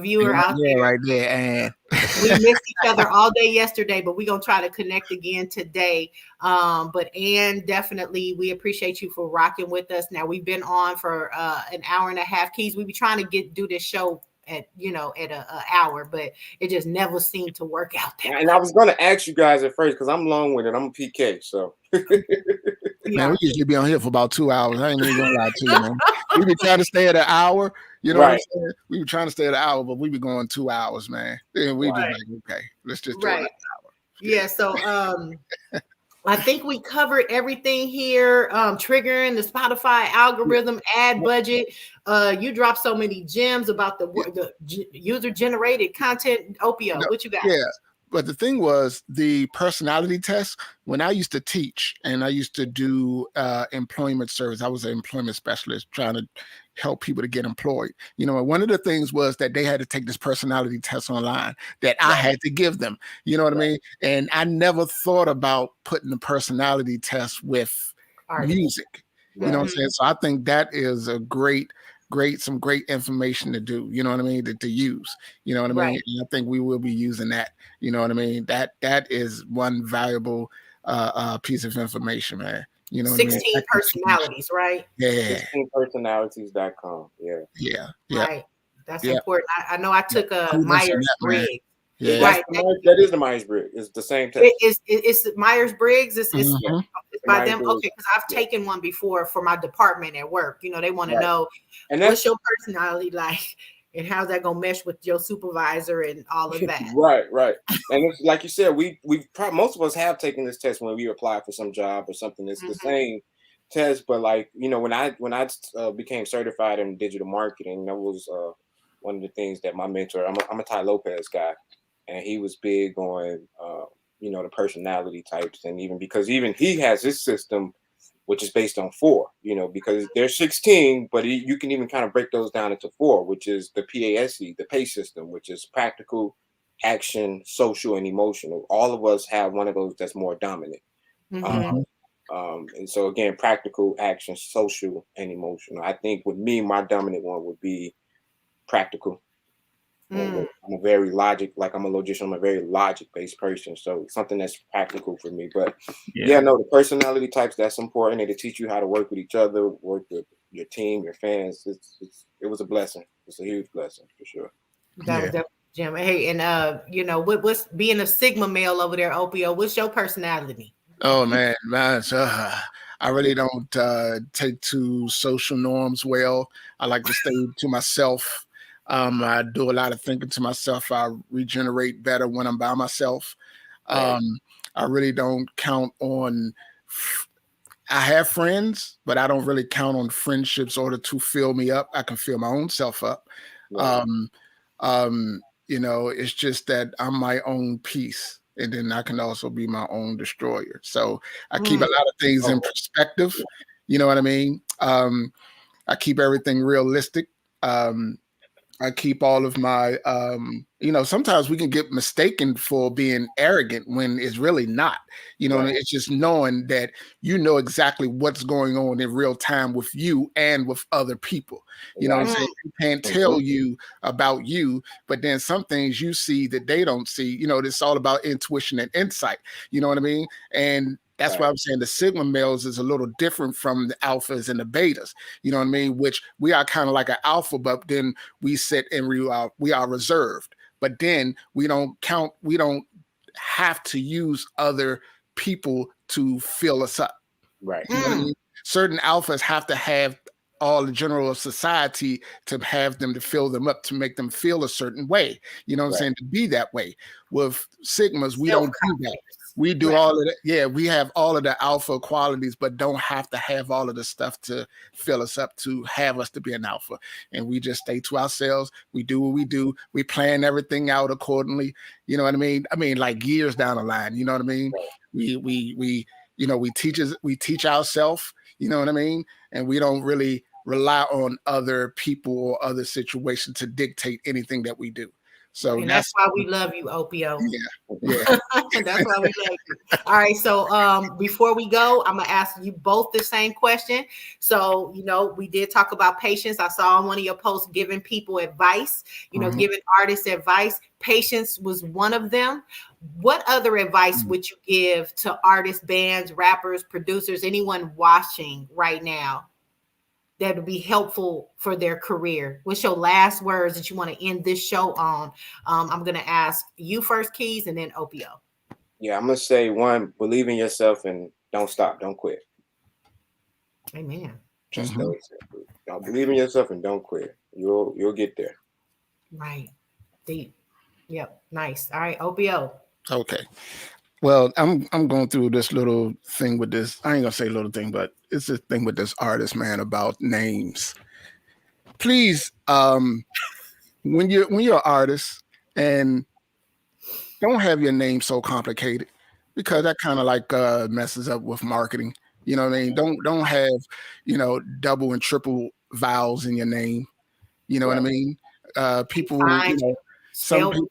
viewer out there right there, and we missed each other all day yesterday, but we're gonna try to connect again today. But Ann, definitely we appreciate you for rocking with us. Now we've been on for an hour and a half. Keys, we be trying to do this show at an hour, but it just never seemed to work out there. And I was going to ask you guys at first, because I'm long-winded. I'm a PK, so man, we usually be on here for about 2 hours. I ain't even gonna lie to you, man. We be trying to stay at an hour, what I'm saying? We be trying to stay at an hour, but we be going 2 hours, man. And we just like, okay, let's just do it an hour. Yeah, so I think we covered everything here. Triggering the Spotify algorithm, ad budget. You dropped so many gems about the user-generated content. Opio, what you got? Yeah, but the thing was the personality test. When I used to teach and I used to do employment service, I was an employment specialist trying to help people to get employed. One of the things was that they had to take this personality test online that I had to give them. You know what I mean? And I never thought about putting the personality test with music. You know what I'm saying? So I think that is a some great information to do. You know what I mean? To use. You know what I mean? And I think we will be using that. You know what I mean? That is one valuable piece of information, man. 16 personalities, right? Yeah. 16personalities.com. Yeah. Right. That's important. I know I took a Myers-Briggs. Yeah. That is the Myers-Briggs. It's the same test. It's Myers-Briggs. It's by them? Okay, because I've taken one before for my department at work. You know, they want to know what's your personality like and how's that gonna mesh with your supervisor and all of that. Right. And it's, like you said, most of us have taken this test when we apply for some job or something. It's the same test, but like, you know, when I became certified in digital marketing, that was one of the things that my mentor, I'm a Ty Lopez guy, and he was big on you know, the personality types, and even because even he has his system, which is based on 4, you know, because there's 16, but you can even kind of break those down into 4, which is the PASE, the PACE system, which is practical, action, social, and emotional. All of us have one of those that's more dominant. And so again, practical, action, social, and emotional. I think with me, my dominant one would be practical. I'm a very I'm a logician. I'm a very logic-based person. So something that's practical for me. But no, the personality types, that's important. And to teach you how to work with each other, work with your team, your fans. It was a blessing. It's a huge blessing for sure. That was definitely, Jim. Hey, and you know, what's being a Sigma male over there, Opio? What's your personality? Oh man, I really don't take to social norms well. I like to stay to myself. I do a lot of thinking to myself. I regenerate better when I'm by myself. I really don't count on. I have friends, but I don't really count on friendships in order to fill me up. I can fill my own self up. You know, it's just that I'm my own peace, and then I can also be my own destroyer. So I keep a lot of things in perspective. You know what I mean? I keep everything realistic. I keep all of my, you know, sometimes we can get mistaken for being arrogant when it's really not, you know, it's just knowing that you know exactly what's going on in real time with you and with other people. You know what I'm saying? You can't tell you about you, but then some things you see that they don't see, you know, it's all about intuition and insight. You know what I mean? And that's why I'm saying the Sigma males is a little different from the alphas and the betas. You know what I mean? Which we are kind of like an alpha, but then we sit and we are reserved. But then we don't have to use other people to fill us up. Right. You know what I mean? Certain alphas have to have all the general of society to have them to fill them up, to make them feel a certain way. You know what I'm saying? To be that way. With Sigmas, we don't do that. We do all of that. Yeah, we have all of the alpha qualities, but don't have to have all of the stuff to fill us up to have us to be an alpha. And we just stay to ourselves. We do what we do. We plan everything out accordingly. You know what I mean? I mean, like years down the line. You know what I mean? We you know, we teach ourselves. You know what I mean? And we don't really rely on other people or other situations to dictate anything that we do. So that's why we love you, Opio. Yeah. That's why we love you. All right. So before we go, I'm gonna ask you both the same question. So, you know, we did talk about patience. I saw on one of your posts giving people advice, you know, giving artists advice. Patience was one of them. What other advice would you give to artists, bands, rappers, producers, anyone watching right now that would be helpful for their career? What's your last words that you want to end this show on? I'm going to ask you first, Keys, and then Opio. Yeah, I'm going to say, one, believe in yourself and don't stop. Don't quit. Amen. Just don't believe in yourself and don't quit. You'll get there. Right. Deep. Yep. Nice. All right, Opio. Okay. Well, I'm going through this little thing with this. I ain't gonna say little thing, but it's this thing with this artist, man, about names. Please, when you're an artist, and don't have your name so complicated, because that kind of like messes up with marketing. You know what I mean? Don't have, you know, double and triple vowels in your name. You know what I mean? People, you know, some people.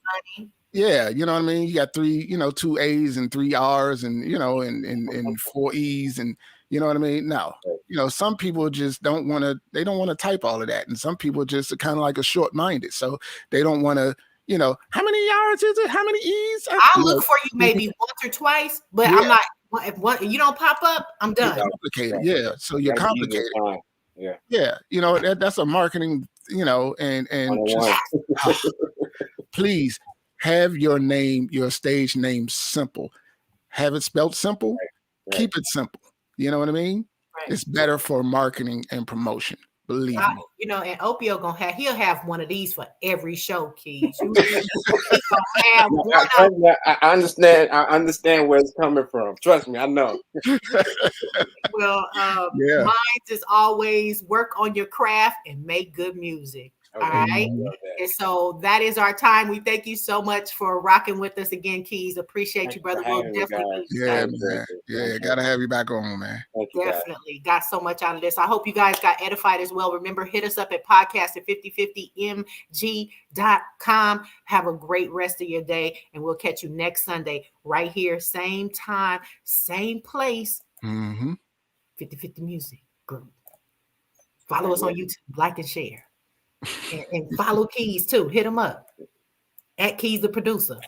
Yeah, you know what I mean? You got 3, you know, 2 A's and 3 R's and, you know, and 4 E's and, you know what I mean? No, you know, some people just don't want to type all of that. And some people just are kind of like a short-minded. So they don't want to, you know, how many R's is it? How many E's? I'll look for you maybe once or twice, but I'm not, if you don't pop up, I'm done. Complicated. Yeah. So you're complicated. Yeah. You know, that's a marketing, you know, and just, please, have your name, your stage name simple. Have it spelled simple. Keep it simple. You know what I mean? Right. It's better for marketing and promotion. Believe me. You know, and Opio he'll have one of these for every show, Keys. He's gonna have one of I understand where it's coming from. Trust me, I know. Well, Yeah. mine is always work on your craft and make good music. Okay. All right. Mhm. And so that is our time. We thank you so much for rocking with us again, Keys. Appreciate Thank you, you brother. for We'll having me, definitely guys. Yeah, keep man. Yeah, gotta have you back on, man. Thank you, guys. Definitely got so much out of this. I hope you guys got edified as well. Remember, hit us up at podcast at 5050mg.com. Have a great rest of your day, and we'll catch you next Sunday right here, same time, same place. 50/50 Music Group. Follow us on YouTube, like and share, and follow Keys too. Hit him up at Keys the producer.